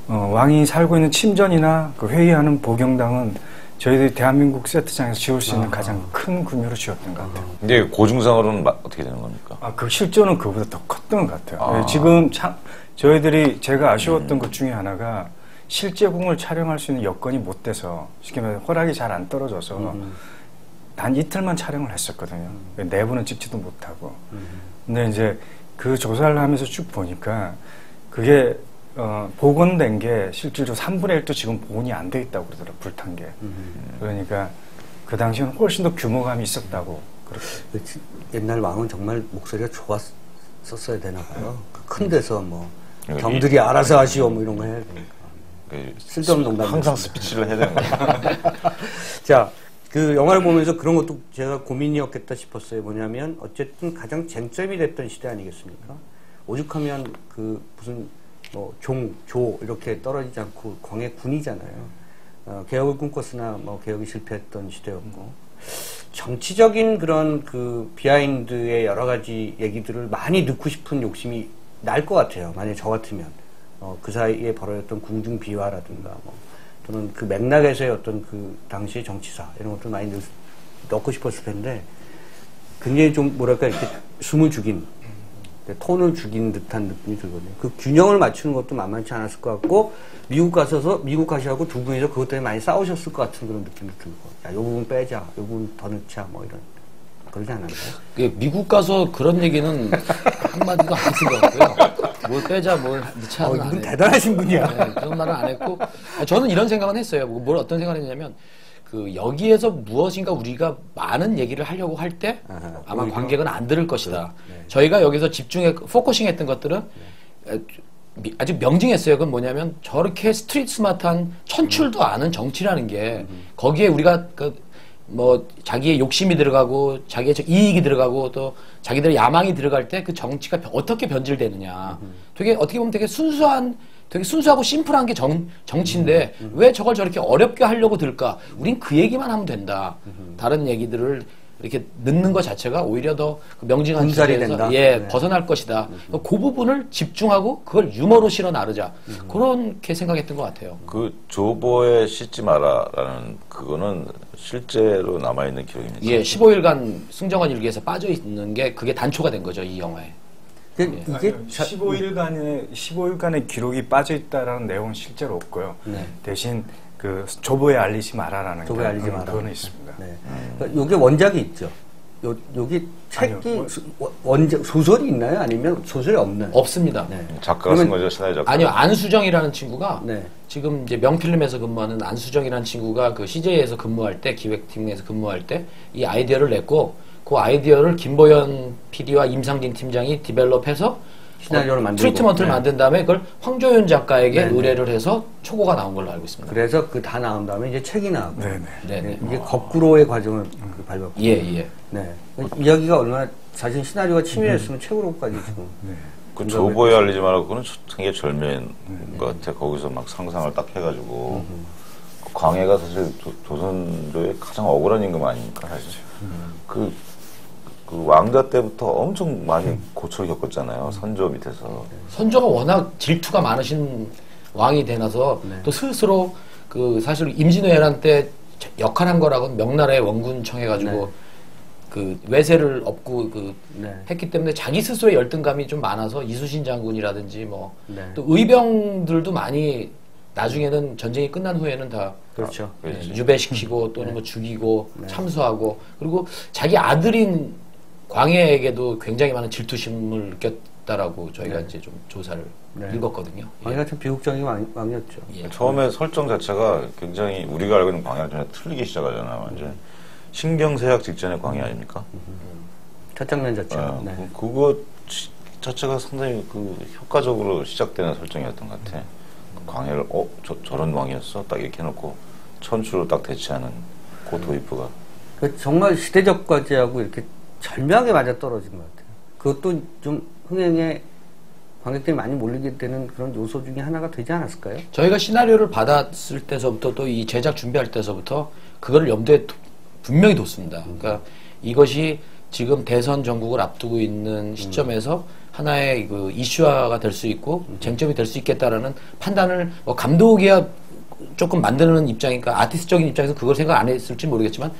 왕이 살고 있는 침전이나 그 회의하는 보경당은 저희들이 대한민국 세트장에서 지을 수 있는 가장 큰 규모로 지었던 것 같아요. 근데 고증상으로는 어떻게 되는 겁니까? 그 실제로는 그보다 더 컸던 것 같아요. 지금 저희들이 제가 아쉬웠던 것 중에 하나가 실제 궁을 촬영할 수 있는 여건이 못 돼서 쉽게 말해서 허락이 잘 안 떨어져서 단 이틀만 촬영을 했었거든요. 내부는 찍지도 못하고. 근데 이제 그 조사를 하면서 쭉 보니까 그게 복원된 게 실질적으로 3분의 1도 지금 복원이 안 돼 있다고 그러더라고요. 불탄 게. 그러니까 그 당시에는 훨씬 더 규모감이 있었다고. 그렇게. 옛날 왕은 정말 목소리가 좋았었어야 되나 봐요. 큰 데서 뭐 경들이 알아서 하시오 뭐 이런 거 해야 되니까. 쓸데없는 농담. 항상 스피치를 해야 되는 거예요. 자, 그 영화를 보면서 그런 것도 제가 고민이었겠다 싶었어요. 뭐냐면 어쨌든 가장 쟁점이 됐던 시대 아니겠습니까? 오죽하면 그 무슨 뭐 조 이렇게 떨어지지 않고 광해 군이잖아요. 개혁을 꿈꿨으나 뭐 개혁이 실패했던 시대였고 정치적인 그런 그 비하인드의 여러 가지 얘기들을 많이 넣고 싶은 욕심이 날 것 같아요. 만약 저 같으면 그 사이에 벌어졌던 궁중 비화라든가 뭐 또는 그 맥락에서의 어떤 그 당시의 정치사 이런 것도 많이 넣고 싶었을 텐데 굉장히 좀 뭐랄까 이렇게 숨을 죽인 톤을 죽인 듯한 느낌이 들거든요. 그 균형을 맞추는 것도 만만치 않았을 것 같고 미국 가셔하고 두 분이서 그것 때문에 많이 싸우셨을 것 같은 그런 느낌이 들고 야, 요 부분 빼자, 요 부분 더 넣자 뭐 이런 그러지 않았나요? 미국 가서 그런 얘기는 한마디도 안 했을 것 같고요. 뭘 빼자, 뭘 넣자. 이분 대단하신 분이야. 네, 그런 말은 안 했고 저는 이런 생각은 했어요. 뭘 어떤 생각을 했냐면 그 여기에서 무엇인가 우리가 많은 얘기를 하려고 할 때 아마 오히려? 관객은 안 들을 것이다. 네. 저희가 여기서 포커싱 했던 것들은 아주 명징했어요. 그건 뭐냐면 저렇게 스트리트 스마트한 천출도 아는 정치라는 게 거기에 우리가 뭐 자기의 욕심이 들어가고 자기의 이익이 들어가고 또 자기들의 야망이 들어갈 때 그 정치가 어떻게 변질되느냐. 되게 어떻게 보면 되게 순수하고 심플한 게 정치인데 왜 저걸 저렇게 어렵게 하려고 들까? 우린 그 얘기만 하면 된다. 다른 얘기들을 이렇게 넣는 것 자체가 오히려 더 명징한 분살이 된다. 네. 벗어날 것이다. 그 부분을 집중하고 그걸 유머로 실어 나르자. 그렇게 생각했던 것 같아요. 그 조보에 씻지 마라라는 그거는 실제로 남아있는 기록입니다. 예, 15일간 승정원 일기에서 빠져 있는 게 그게 단초가 된 거죠, 이 영화에. 이게 15일간의 기록이 빠져 있다라는 내용은 실제로 없고요. 네. 대신 그 조보에 알리지 마라라는 조보에 알리지 마라. 그거는 있습니다. 네. 그러니까 이게 원작이 있죠. 여기 아니요, 책이 뭐- 원작 소설이 있나요? 아니면 소설이 없나요? 없습니다. 네. 작가가 쓴 그러면- 거죠, 시나리오 작가. 아니요, 안수정이라는 친구가 네. 지금 이제 명필름에서 근무하는 안수정이라는 친구가 그 CJ에서 근무할 때, 기획팀에서 근무할 때 이 아이디어를 냈고, 그 아이디어를 김보연 PD와 임상진 팀장이 디벨롭해서 시나리오를 만들고. 트리트먼트를 네. 만든 다음에 그걸 황조윤 작가에게 네, 네. 의뢰를 해서 초고가 나온 걸로 알고 있습니다. 그래서 그 다 나온 다음에 이제 책이 나왔고. 네네. 네네. 이게 거꾸로의 과정을 밟았고. 예, 예. 네. 이야기가 얼마나 사실 시나리오가 치밀했으면 책으로까지 지금. 그 조보에 알리지 말고 그거는 되게 절묘한 것 같아. 거기서 막 상상을 딱 해가지고. 그 광해가 사실 조선조의 가장 억울한 임금 아닙니까, 사실. 그 왕자 때부터 엄청 많이 고초를 겪었잖아요. 선조 밑에서. 선조가 워낙 질투가 많으신 왕이 되나서 네. 또 스스로 그 사실 임진왜란 때 역할한 거라고 명나라의 원군 청해가지고 네. 그 외세를 업고 그 네. 했기 때문에 자기 스스로의 열등감이 좀 많아서 이수신 장군이라든지 뭐 또 네. 의병들도 많이 나중에는 전쟁이 끝난 후에는 다 그렇죠. 그렇지. 유배시키고 또는 뭐 죽이고 참수하고 그리고 자기 아들인 광해에게도 굉장히 많은 질투심을 느꼈다라고 저희가 이제 좀 조사를 네. 읽었거든요. 예. 광해가 참 비극적인 왕이었죠. 예. 처음에 설정 자체가 굉장히 우리가 알고 있는 광해랑 전혀 틀리게 시작하잖아요. 완전 신경쇠약 직전의 광해 아닙니까? 첫 장면 자체가. 아, 네. 그거 자체가 상당히 그 효과적으로 시작되는 설정이었던 것 같아. 그 광해를 저런 왕이었어? 딱 이렇게 해놓고 천추로 딱 대치하는 그 도입부가. 그 정말 시대적 과제하고 이렇게 절묘하게 맞아 떨어진 것 같아요. 그것도 좀 흥행에 관객들이 많이 몰리게 되는 그런 요소 중에 하나가 되지 않았을까요? 저희가 시나리오를 받았을 때서부터 또 이 제작 준비할 때서부터 그거를 염두에 분명히 뒀습니다. 그러니까 이것이 지금 대선 전국을 앞두고 있는 시점에서 하나의 그 이슈화가 될 수 있고 쟁점이 될 수 있겠다라는 판단을 뭐 감독이야 조금 만드는 입장이니까 아티스트적인 입장에서 그걸 생각 안 했을지 모르겠지만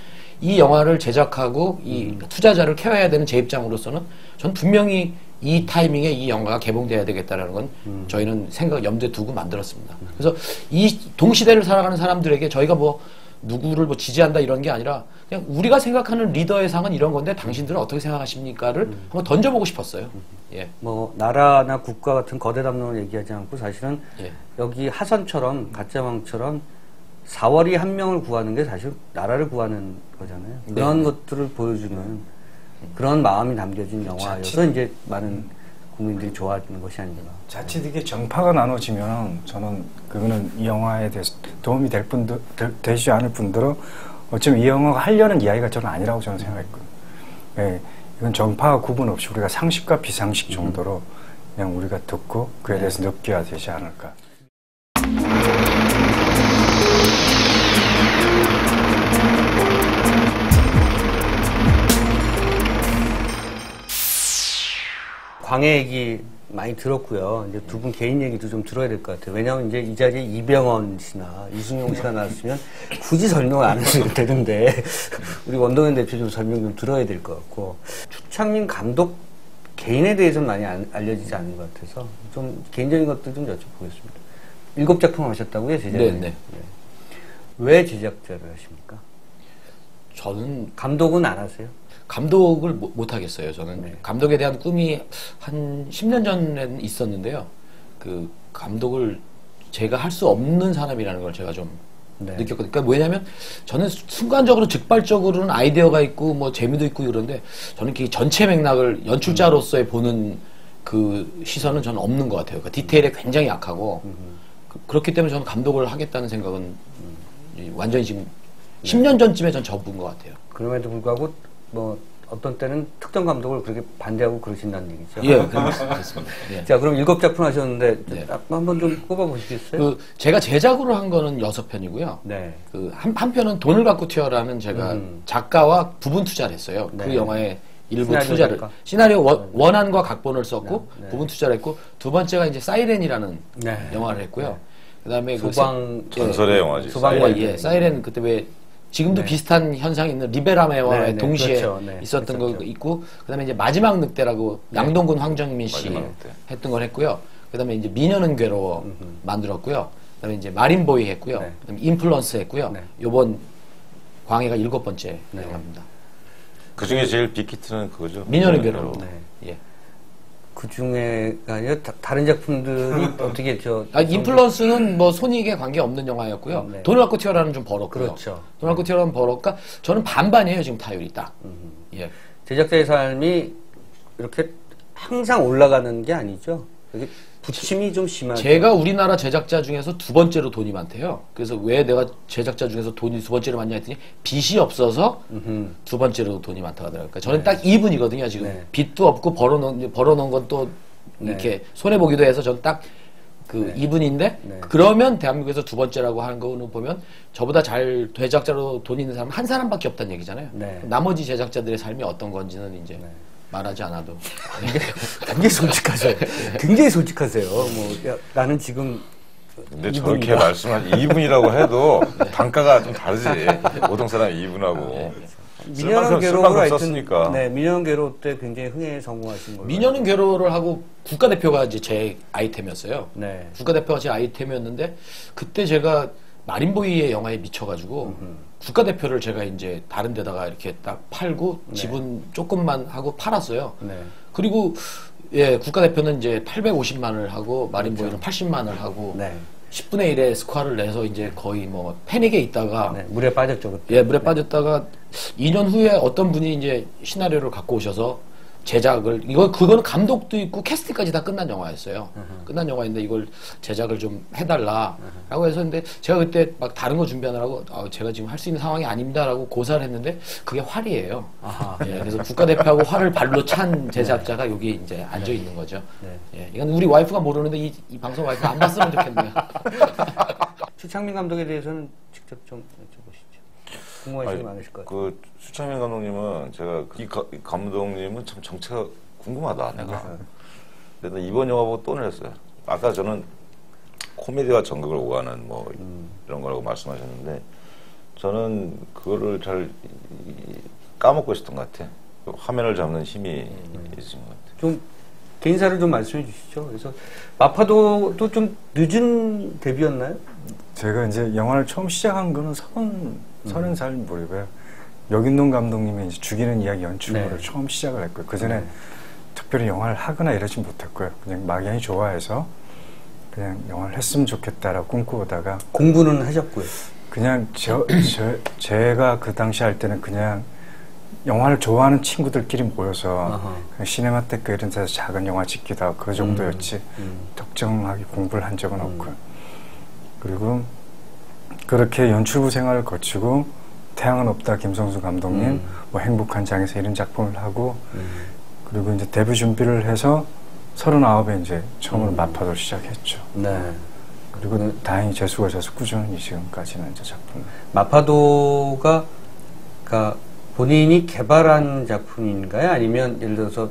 이 영화를 제작하고 이 투자자를 케어해야 되는 제 입장으로서는 전 분명히 이 타이밍에 이 영화가 개봉돼야 되겠다라는 건 저희는 염두에 두고 만들었습니다. 그래서 이 동시대를 살아가는 사람들에게 저희가 뭐 누구를 뭐 지지한다 이런 게 아니라 그냥 우리가 생각하는 리더의 상은 이런 건데 당신들은 어떻게 생각하십니까를 한번 던져보고 싶었어요. 예. 뭐 나라나 국가 같은 거대 담론을 얘기하지 않고 사실은 예. 여기 하선처럼 가짜왕처럼 4월이 한 명을 구하는 게 사실 나라를 구하는 거잖아요. 그런 것들을 보여주는 그런 마음이 담겨진 영화여서 이제 많은 국민들이 좋아하는 것이 아닌가. 자칫 이게 정파가 나눠지면 저는 그거는 이 영화에 대해서 도움이 될 분들, 되지 않을 분들은 어쩌면 이 영화가 하려는 이야기가 저는 아니라고 저는 생각했거든요. 예, 이건 정파와 구분 없이 우리가 상식과 비상식 정도로 그냥 우리가 듣고 그에 대해서 느껴야 되지 않을까. 광해 얘기 많이 들었고요. 이제 두 분 개인 얘기도 좀 들어야 될 것 같아요. 왜냐하면 이제 이 자리에 이병헌 씨나 이승용 씨가 나왔으면 굳이 설명을 안 해도 되는데 우리 원동현 대표 좀 설명 좀 들어야 될 것 같고 추창민 감독 개인에 대해서는 많이 알려지지 않는 것 같아서 좀 개인적인 것도 좀 여쭤보겠습니다. 7작품 하셨다고요, 제작을? 네. 왜 제작자를 하십니까? 저는 감독은 안 하세요? 감독을 못 하겠어요. 저는 네. 감독에 대한 꿈이 한 10년 전에는 있었는데요. 그 감독을 제가 할 수 없는 사람이라는 걸 제가 좀 네. 느꼈거든요. 그러니까 왜냐하면 저는 순간적으로 즉발적으로는 아이디어가 있고 뭐 재미도 있고 이런데 저는 그 전체 맥락을 연출자로서의 보는 그 시선은 저는 없는 것 같아요. 그러니까 디테일에 굉장히 약하고 그렇기 때문에 저는 감독을 하겠다는 생각은 완전히 지금 10년 전쯤에 전 접은 것 같아요. 그럼에도 불구하고 뭐 어떤 때는 특정 감독을 그렇게 반대하고 그러신다는 얘기죠. 예, 그렇습니다. 예. 자, 그럼 7작품 하셨는데 네. 한번 좀 꼽아보시겠어요? 그 제가 제작으로 한 거는 6편이고요. 네. 그 한 편은 돈을 갖고 튀어라는 제가 작가와 부분 투자를 했어요. 네. 그 영화에 일부 시나리오 투자를 작가? 시나리오 원안과 각본을 썼고 네. 부분 투자를 했고 두 번째가 이제 사이렌이라는 네. 영화를 했고요. 그다음에 소방 전설의 영화지. 소방관. 사이렌. 예, 사이렌 그때 왜 지금도 비슷한 현상이 있는 리베라메와 네, 네, 동시에 그렇죠. 네, 있었던 그렇죠. 거 있고 그다음에 이제 마지막 늑대라고 양동근 황정민 씨 마지막 늑대. 했던 걸 했고요. 그다음에 이제 미녀는 괴로워 만들었고요. 그다음에 이제 마린보이 했고요. 네. 그다음에 인플루언스 했고요. 네. 요번 광해가 7번째 네. 영화입니다. 그 중에 제일 빅히트는 그거죠. 미녀는 괴로워. 네. 예. 그 중에 아니라 다른 작품들이 어떻게 인플루언스는 뭐 손익에 관계 없는 영화였고요. 네. 돈을 갖고 튀어라는 좀 벌었고요. 그렇죠. 돈을 갖고 튀어라는 벌었까 저는 반반이에요 지금 타율이 딱. 예. 제작자의 삶이 이렇게 항상 올라가는 게 아니죠. 여기 부침이 좀 심하죠. 제가 우리나라 제작자 중에서 두 번째로 돈이 많대요. 그래서 왜 내가 제작자 중에서 돈이 두 번째로 많냐 했더니 빚이 없어서 두 번째로 돈이 많다고 하더라고요. 그러니까 저는 딱 2분이거든요. 지금 네. 빚도 없고 벌어놓은 건 또 이렇게 손해보기도 해서 저는 딱 그 2분인데 네. 그러면 대한민국에서 두 번째라고 하는 거는 보면 저보다 잘 제작자로 돈 있는 사람 한 사람밖에 없다는 얘기잖아요. 네. 나머지 제작자들의 삶이 어떤 건지는 이제 말하지 않아도 굉장히 솔직하세요. 굉장히 솔직하세요. 나는 지금 근데 저렇게 말씀한 2분이라고 해도 단가가 좀 다르지. 보통 사람 2분하고. 미녀는 괴로워가 하여튼 썼으니까. 네, 미녀는 괴로워 때 굉장히 흥행에 성공하신 걸로. 미녀는 괴로워를 하고 국가대표가 이제 제 아이템이었어요. 네. 국가대표가 제 아이템이었는데 그때 제가 마린보이의 영화에 미쳐가지고 국가대표를 제가 이제 다른 데다가 이렇게 딱 팔고 지분 조금만 하고 팔았어요. 네. 그리고 예, 국가대표는 이제 850만을 하고 마린보이는 80만을 하고 네. 10분의 1의 스코어를 내서 이제 거의 뭐 패닉에 있다가 네. 물에 빠졌죠 그때. 예, 물에 빠졌다가 2년 후에 어떤 분이 이제 시나리오를 갖고 오셔서 제작을 그거는 감독도 있고 캐스팅까지 다 끝난 영화였어요. 끝난 영화인데 이걸 제작을 좀 해달라라고 해서 근데 제가 그때 막 다른 거 준비하느라고 제가 지금 할 수 있는 상황이 아닙니다라고 고사를 했는데 그게 활이에요. 예, 그래서 국가대표하고 활을 발로 찬 제작자가 여기 이제 앉아 있는 거죠. 네. 예, 이건 우리 와이프가 모르는데 이 방송 와이프 안 봤으면 좋겠네요. 추창민 감독에 대해서는 직접 좀 여쭤보시죠. 궁금하신 게 많으실 것 같아요. 그 수창민 감독님은 제가 이 감독님은 참 정체가 궁금하다 내가. 그래서 이번 영화 보고 또 놀랐어요. 아까 저는 코미디와 전극을 오가는 뭐 이런 거라고 말씀하셨는데 저는 그거를 잘 까먹고 있었던 것 같아. 화면을 잡는 힘이 있으신 것 같아. 좀 개인사를 좀 말씀해 주시죠. 그래서 마파도도 좀 늦은 데뷔였나요? 제가 이제 영화를 처음 시작한 거는 30살 무렵에 여균동 감독님의 이제 죽이는 이야기 연출을 네. 처음 시작을 했고요. 그 전에 특별히 영화를 하거나 이러진 못했고요. 그냥 막연히 좋아해서 그냥 영화를 했으면 좋겠다라고 꿈꾸다가 공부는 하셨고요. 그냥 제가 그 당시 할 때는 그냥 영화를 좋아하는 친구들끼리 모여서 그냥 시네마테크 이런 데서 작은 영화 찍기도 하고 그 정도였지 특정하게 공부를 한 적은 없고요. 그리고 그렇게 연출부 생활을 거치고 태양은 없다 김성수 감독님 뭐 행복한 장에서 이런 작품을 하고 그리고 이제 데뷔 준비를 해서 39에 이제 처음으로 마파도를 시작했죠. 네. 그리고 다행히 재수가 져서 꾸준히 지금까지는 이제 작품. 마파도가 그러니까 본인이 개발한 작품인가요? 아니면 예를 들어서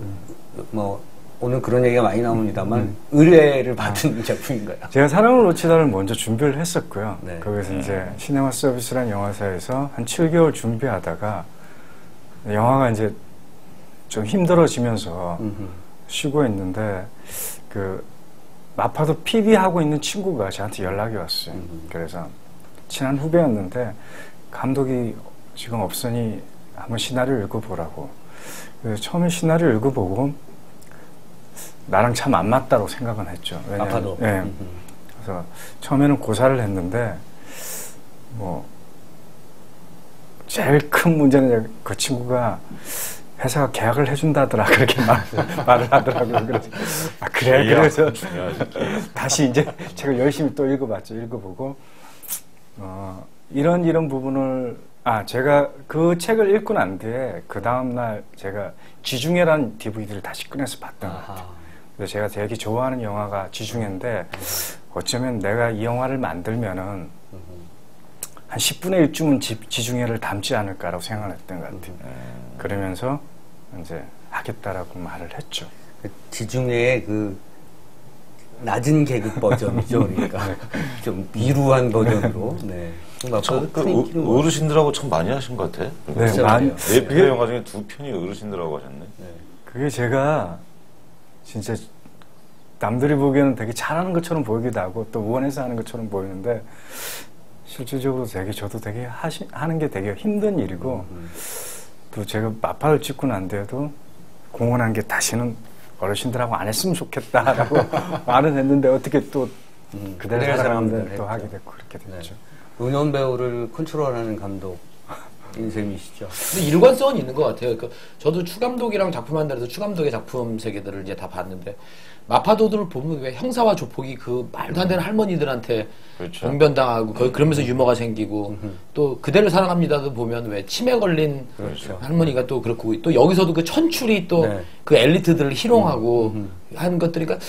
뭐 오늘 그런 얘기가 많이 나옵니다만 의뢰를 받은 작품인가요? 제가 사랑을 놓치다를 먼저 준비를 했었고요. 네. 거기서 이제 시네마 서비스라는 영화사에서 한 7개월 준비하다가 영화가 이제 좀 힘들어지면서 쉬고 있는데 그 마파도 PD 하고 있는 친구가 저한테 연락이 왔어요. 그래서 친한 후배였는데 감독이 지금 없으니 한번 시나리오 읽어보라고. 그래서 처음에 시나리오 읽어보고 나랑 참 안 맞다고 생각은 했죠. 마파도. 예. 그래서 처음에는 고사를 했는데 뭐 제일 큰 문제는 그 친구가 회사가 계약을 해준다더라 그렇게 말을 하더라고요. 그래서 그래 그래서 다시 이제 제가 열심히 또 읽어봤죠. 읽어보고 이런 부분을 제가 그 책을 읽고 난 뒤에 그 다음날 제가 지중해라는 DVD를 다시 꺼내서 봤던 것 같아요. 그래서 제가 되게 좋아하는 영화가 지중해인데 어쩌면 내가 이 영화를 만들면은 한 10분의 1쯤은 지중해를 담지 않을까라고 생각을 했던 것 같아요. 그러면서 이제 하겠다라고 말을 했죠. 지중해의 그 낮은 계급 버전이죠. 그러니까 좀 미루한 버전으로. 네. 그 어르신들하고 참 많이 하신 것 같아. 네, 많이. 4편의 영화 중에 2편이 어르신들하고 하셨네. 네. 그게 제가 진짜 남들이 보기에는 되게 잘하는 것처럼 보이기도 하고 또 원해서 하는 것처럼 보이는데 실질적으로 저도 되게 하는 게 되게 힘든 일이고 또 제가 마파를 찍고 난 뒤에도 공헌한 게 다시는 어르신들하고 안 했으면 좋겠다라고 말은 했는데 어떻게 또 그대로 사람들 또 하게 됐고 그렇게 됐죠. 네. 은연 배우를 컨트롤하는 감독인 셈이시죠. 근데 일관성은 있는 것 같아요. 그러니까 저도 추감독이랑 작품한다해서 추감독의 작품 세계들을 이제 다 봤는데 마파도들을 보면 왜 형사와 조폭이 그 말도 안 되는 할머니들한테 그렇죠. 봉변당하고 그러면서 유머가 생기고 또 그대를 사랑합니다도 보면 왜 치매 걸린 그렇죠. 할머니가 또 그렇고 또 여기서도 그 천출이 또 그 엘리트들을 희롱하고 하는 것들이 그러니까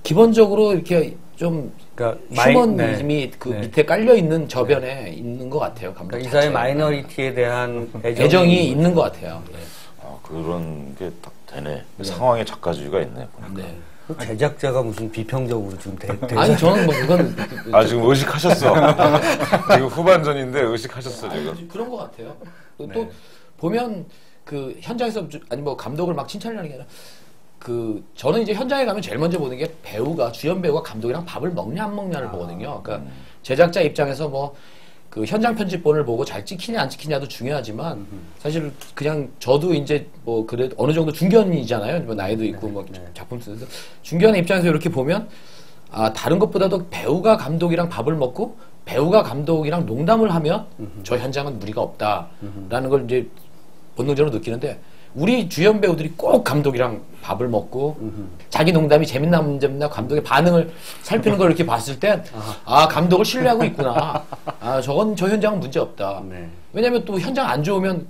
기본적으로 이렇게 좀 그러니까 휴머니즘이 그 밑에 깔려 있는 저변에 있는 것 같아요. 감독 그러니까 이 자체가. 사회 마이너리티에 대한 애정이 있는 것 같아요. 네. 아, 그런 게 딱 되네. 상황에 작가주의가 있네. 보니까. 네. 그 제작자가 무슨 비평적으로 지금 아니 저는 뭐 그건 아 지금 의식하셨어. 지금 후반전인데 의식하셨어 지금. 그런 것 같아요. 또 보면 그 현장에서 아니 뭐 감독을 막 칭찬하는 게 아니라 그 저는 이제 현장에 가면 제일 먼저 보는 게 배우가 주연 배우가 감독이랑 밥을 먹냐 안 먹냐를 보거든요. 그러니까 제작자 입장에서 뭐 그 현장 편집본을 보고 잘 찍히냐 안 찍히냐도 중요하지만 사실 그냥 저도 이제 뭐 그래도 어느 정도 중견이잖아요. 뭐 나이도 있고 뭐 작품 쓰면서 중견의 입장에서 이렇게 보면 아 다른 것보다도 배우가 감독이랑 밥을 먹고 배우가 감독이랑 농담을 하면 저 현장은 무리가 없다라는 걸 이제 본능적으로 느끼는데 우리 주연 배우들이 꼭 감독이랑 밥을 먹고 자기 농담이 재밌나 안 재밌나 감독의 반응을 살피는 걸 이렇게 봤을 땐 아 감독을 신뢰하고 있구나. 아 저건 저 현장은 문제 없다. 네. 왜냐하면 또 현장 안 좋으면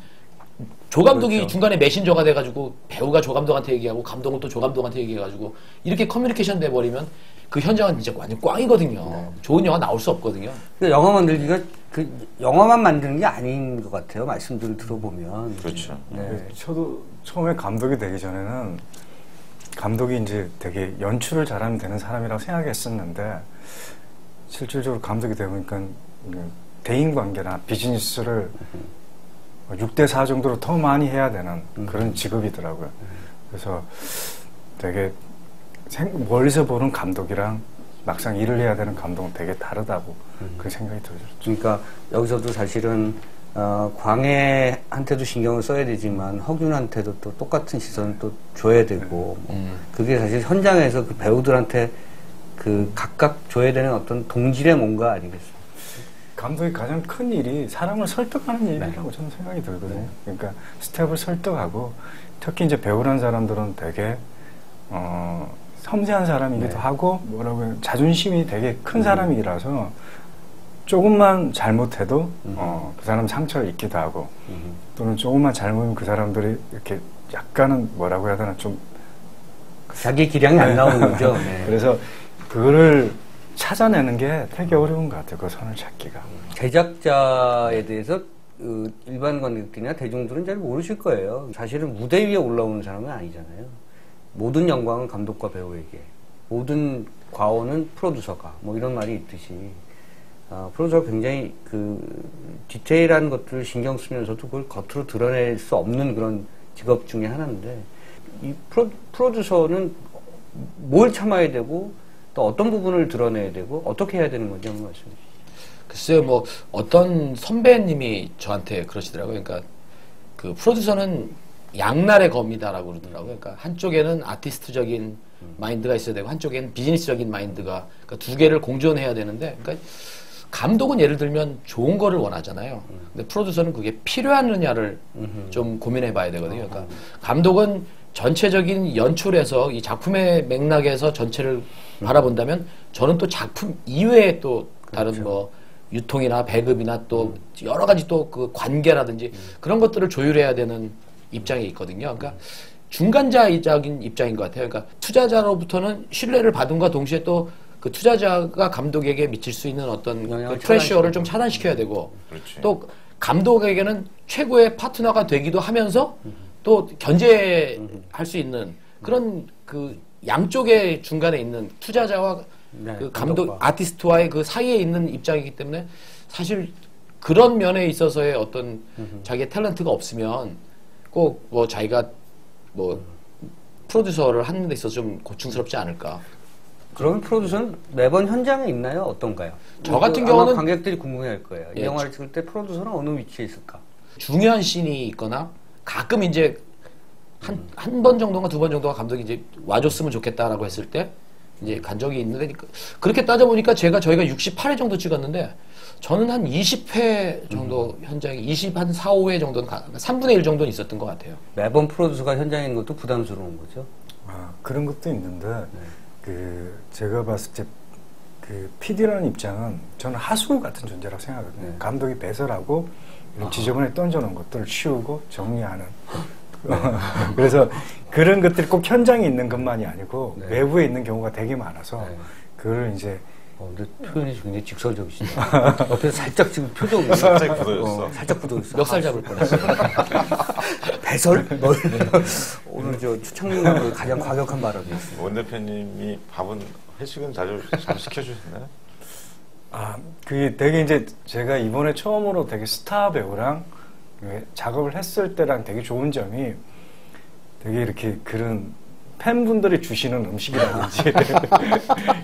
조 감독이 그렇죠. 중간에 메신저가 돼가지고 배우가 조 감독한테 얘기하고 감독은 또 조 감독한테 얘기해가지고 이렇게 커뮤니케이션 돼버리면 그 현장은 이제 완전 꽝이거든요. 좋은 영화 나올 수 없거든요. 그러니까 영화 만들기가 그 영화만 만드는 게 아닌 것 같아요. 말씀들을 들어보면. 그렇죠. 네. 저도 처음에 감독이 되기 전에는 감독이 이제 되게 연출을 잘하면 되는 사람이라고 생각했었는데 실질적으로 감독이 되보니까 대인 관계나 비즈니스를 6대4 정도로 더 많이 해야 되는 그런 직업이더라고요. 그래서 되게 멀리서 보는 감독이랑 막상 일을 해야 되는 감독은 되게 다르다고 그 생각이 들었죠. 그러니까 여기서도 사실은 광해한테도 신경을 써야 되지만 허균한테도 또 똑같은 시선을 또 줘야 되고 그게 사실 현장에서 그 배우들한테 그 각각 줘야 되는 어떤 동질의 뭔가 아니겠어요? 감독의 가장 큰 일이 사람을 설득하는 일이라고 저는 생각이 들거든요. 그러니까 스텝을 설득하고 특히 이제 배우라는 사람들은 되게 섬세한 사람이기도 하고 뭐라고 해요? 자존심이 되게 큰 사람이라서 조금만 잘못해도 그 사람 상처를 입기도 하고 또는 조금만 잘못하면 그 사람들이 이렇게 약간은 뭐라고 해야 되나 좀 자기 기량이 안 나오는 거죠. 네. 그래서 그거를 찾아내는 게 되게 어려운 것 같아요. 그 선을 찾기가. 제작자에 대해서 일반 관객들이나 대중들은 잘 모르실 거예요. 사실은 무대 위에 올라오는 사람은 아니잖아요. 모든 영광은 감독과 배우에게, 모든 과오는 프로듀서가, 뭐 이런 말이 있듯이 프로듀서가 굉장히 그 디테일한 것들을 신경 쓰면서도 그걸 겉으로 드러낼 수 없는 그런 직업 중에 하나인데 이 프로듀서는 뭘 참아야 되고 또 어떤 부분을 드러내야 되고 어떻게 해야 되는 건지 한번 말씀해 주시죠. 글쎄요, 뭐 어떤 선배님이 저한테 그러시더라고요. 그러니까 그 프로듀서는 양날의 검이다라고 그러더라고요. 그러니까 한쪽에는 아티스트적인 마인드가 있어야 되고 한쪽에는 비즈니스적인 마인드가 그러니까 두 개를 공존해야 되는데 그러니까 감독은 예를 들면 좋은 거를 원하잖아요. 근데 프로듀서는 그게 필요하느냐를 좀 고민해 봐야 되거든요. 그러니까 감독은 전체적인 연출에서 이 작품의 맥락에서 전체를 바라본다면 저는 또 작품 이외에 또 다른 그렇죠. 뭐 유통이나 배급이나 또 여러 가지 또 그 관계라든지 그런 것들을 조율해야 되는 입장에 있거든요. 그러니까 중간자적인 입장인 것 같아요. 그러니까 투자자로부터는 신뢰를 받음과 동시에 또 그 투자자가 감독에게 미칠 수 있는 어떤 그 프레셔를 좀 차단시켜야 되고 그렇지. 또 감독에게는 최고의 파트너가 되기도 하면서 또 견제할 수 있는 그런 그 양쪽의 중간에 있는 투자자와 네, 그 감독 감독과. 아티스트와의 그 사이에 있는 입장이기 때문에 사실 그런 면에 있어서의 어떤 자기의 탤런트가 없으면 꼭 뭐 자기가 뭐 프로듀서를 하는 데 있어서 좀 고충스럽지 않을까. 그러면 프로듀서는 매번 현장에 있나요? 어떤가요? 저 같은 아마 경우는 관객들이 궁금해할 거예요. 이 예, 영화를 찍을 때 프로듀서는 어느 위치에 있을까? 중요한 씬이 있거나 가끔 이제 한 번 정도가 두 번 정도가 감독이 이제 와줬으면 좋겠다라고 했을 때 이제 간 적이 있는데 그렇게 따져보니까 저희가 68회 정도 찍었는데 저는 한 20회 정도 현장에 20한 4, 5회 정도는 3분의 1 정도는 있었던 것 같아요. 매번 프로듀서가 현장에 있는 것도 부담스러운 거죠. 그런 것도 있는데 제가 봤을 때 그 PD라는 입장은 저는 하수 같은 존재라고 생각하거든요. 감독이 배설하고 이런 지저분하게 던져놓은 것들을 치우고 정리하는. 그래서 그런 것들이 꼭 현장에 있는 것만이 아니고 외부에 있는 경우가 되게 많아서 그걸 이제 근데 표현이 굉장히 직설적이시다. 옆에서 살짝 지금 표정이 살짝 굳어졌어. 살짝 굳어졌어. 멱살 잡을 뻔했어요. 배설? 오늘 저 추창민 감독의 가장 과격한 발언이었어요. 원 대표님이 밥은 회식은 잘 시켜주셨나요? 그게 되게 이제 제가 이번에 처음으로 되게 스타 배우랑 작업을 했을 때랑 되게 좋은 점이 되게 이렇게 그런 팬분들이 주시는 음식이라든지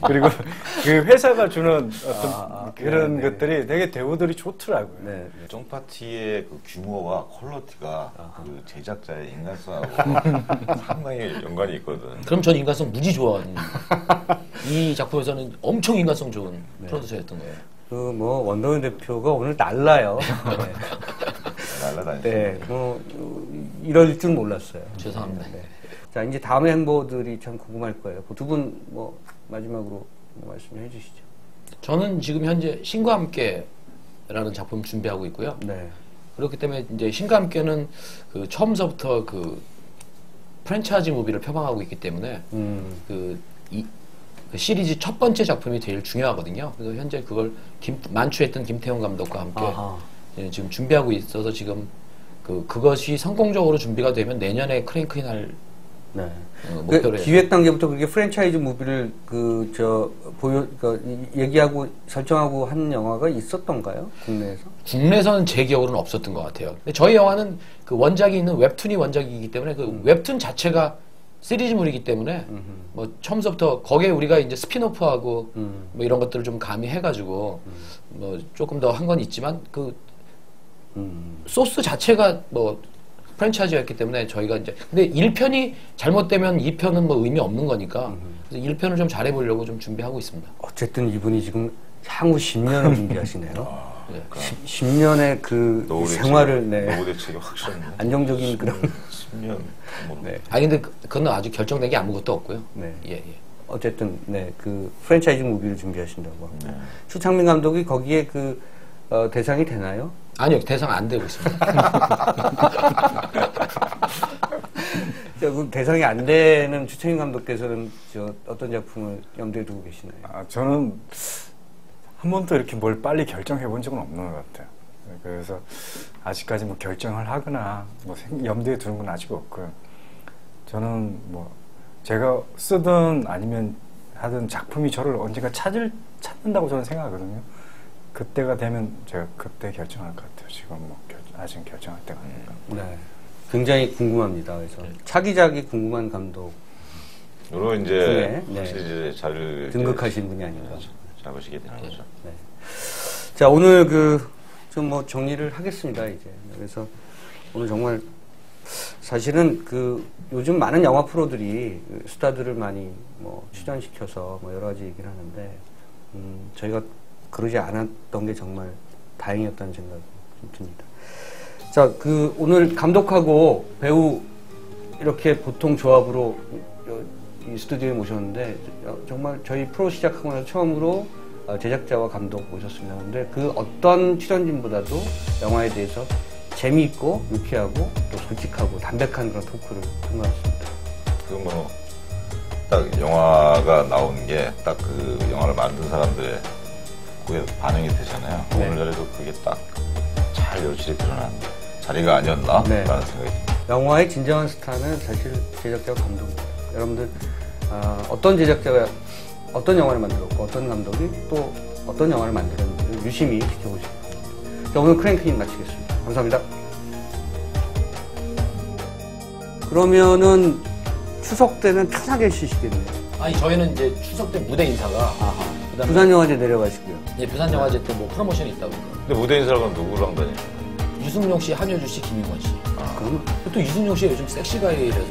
그리고 그 회사가 주는 어떤 그런 것들이 되게 대우들이 좋더라고요. 쫑파티의 그 규모와 퀄리티가 그 제작자의 인간성하고 상당히 연관이 있거든. 그럼 전 인간성 무지 좋아하는 이 작품에서는 엄청 인간성 좋은 프로듀서였던 거예요. 그 뭐 원더맨 대표가 오늘 날라요. 날라다니죠. 네, 뭐 이럴 줄 몰랐어요. 죄송합니다. 자, 이제 다음의 행보들이 참 궁금할 거예요. 두 분 뭐 마지막으로 말씀해 주시죠. 저는 지금 현재 신과 함께라는 작품 준비하고 있고요. 네. 그렇기 때문에 이제 신과 함께는 그 처음서부터 그 프랜차이즈 무비를 표방하고 있기 때문에 그 시리즈 첫 번째 작품이 제일 중요하거든요. 그래서 현재 그걸 만추했던 김태형 감독과 함께 지금 준비하고 있어서 지금 그것이 성공적으로 준비가 되면 내년에 크랭크인할 목표로 기획 단계부터 그렇게 프랜차이즈 무비를 얘기하고 설정하고 한 영화가 있었던가요? 국내에서? 국내에서는 제 기억으로는 없었던 것 같아요. 근데 저희 영화는 그 원작이 있는 웹툰이 원작이기 때문에 그 웹툰 자체가 시리즈물이기 때문에 뭐 처음부터 거기에 우리가 이제 스피노프하고 뭐 이런 것들을 좀 가미해가지고 뭐 조금 더 한 건 있지만 그 소스 자체가 뭐 프랜차이즈였기 때문에 저희가 이제 근데 1편이 잘못되면 2편은 뭐 의미 없는 거니까 그래서 1편을 좀 잘해보려고 좀 준비하고 있습니다. 어쨌든 이분이 지금 향후 10년을 준비하시네요. 10년의 그 생활을 노후대책이 확실하네. 안정적인 그런 10년. 근데 그건 아직 결정된 게 아무것도 없고요. 어쨌든 그 프랜차이즈 무비를 준비하신다고 합니다. 추창민 감독이 거기에 그 대상이 되나요? 아니요, 대상 안 되고 있습니다. 그럼 대상이 안 되는 추창민 감독께서는 어떤 작품을 염두에 두고 계시나요? 저는 한 번도 이렇게 뭘 빨리 결정해 본 적은 없는 것 같아요. 그래서 아직까지 뭐 결정을 하거나 뭐 염두에 두는 건 아직 없고요. 저는 뭐 제가 쓰든 아니면 하든 작품이 저를 언젠가 찾는다고 저는 생각하거든요. 그때가 되면 제가 그때 결정할 것 같아요. 지금 뭐 아직 결정할 때가 아닌가. 굉장히 궁금합니다. 그래서 차기작이 궁금한 감독. 으로 이제 이제 잘 등극하신 분이 아닌가. 잡으시게 되는 거죠. 자, 오늘 좀 뭐 정리를 하겠습니다, 이제. 그래서 오늘 정말 사실은 요즘 많은 영화 프로들이 스타들을 많이 뭐 출연시켜서 뭐 여러 가지 얘기를 하는데, 저희가 그러지 않았던 게 정말 다행이었다는 생각이 좀 듭니다. 자, 오늘 감독하고 배우 이렇게 보통 조합으로 이 스튜디오에 모셨는데, 정말 저희 프로 시작하고 나서 처음으로 제작자와 감독 모셨습니다. 근데 그 어떤 출연진보다도 영화에 대해서 재미있고 유쾌하고 또 솔직하고 담백한 그런 토크를 한 것 같습니다. 딱 영화가 나온 게 딱 그 영화를 만든 사람들의 그게 반영이 되잖아요. 오늘 자리도 그게 딱 잘 여실히 드러난 자리가 아니었나? 라는 생각이 듭니다. 영화의 진정한 스타는 사실 제작자와 감독입니다. 여러분들 어떤 제작자가 어떤 영화를 만들었고 어떤 감독이 또 어떤 영화를 만들었는지 유심히 지켜보시기 바랍니다. 자, 오늘 크랭크인 마치겠습니다. 감사합니다. 그러면은 추석 때는 편하게 쉬시겠네요. 저희는 이제 추석 때 무대 인사가 부산영화제 내려가시고요. 부산영화제 때 뭐 프로모션이 있다고. 근데 무대 인사가 누구랑 다니시나요? 유승용 씨, 한효주 씨, 김인권 씨. 그건 또 이순용 씨가 요즘 섹시가이라서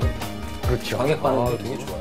그렇죠. 관객 반응도 되게 좋아요.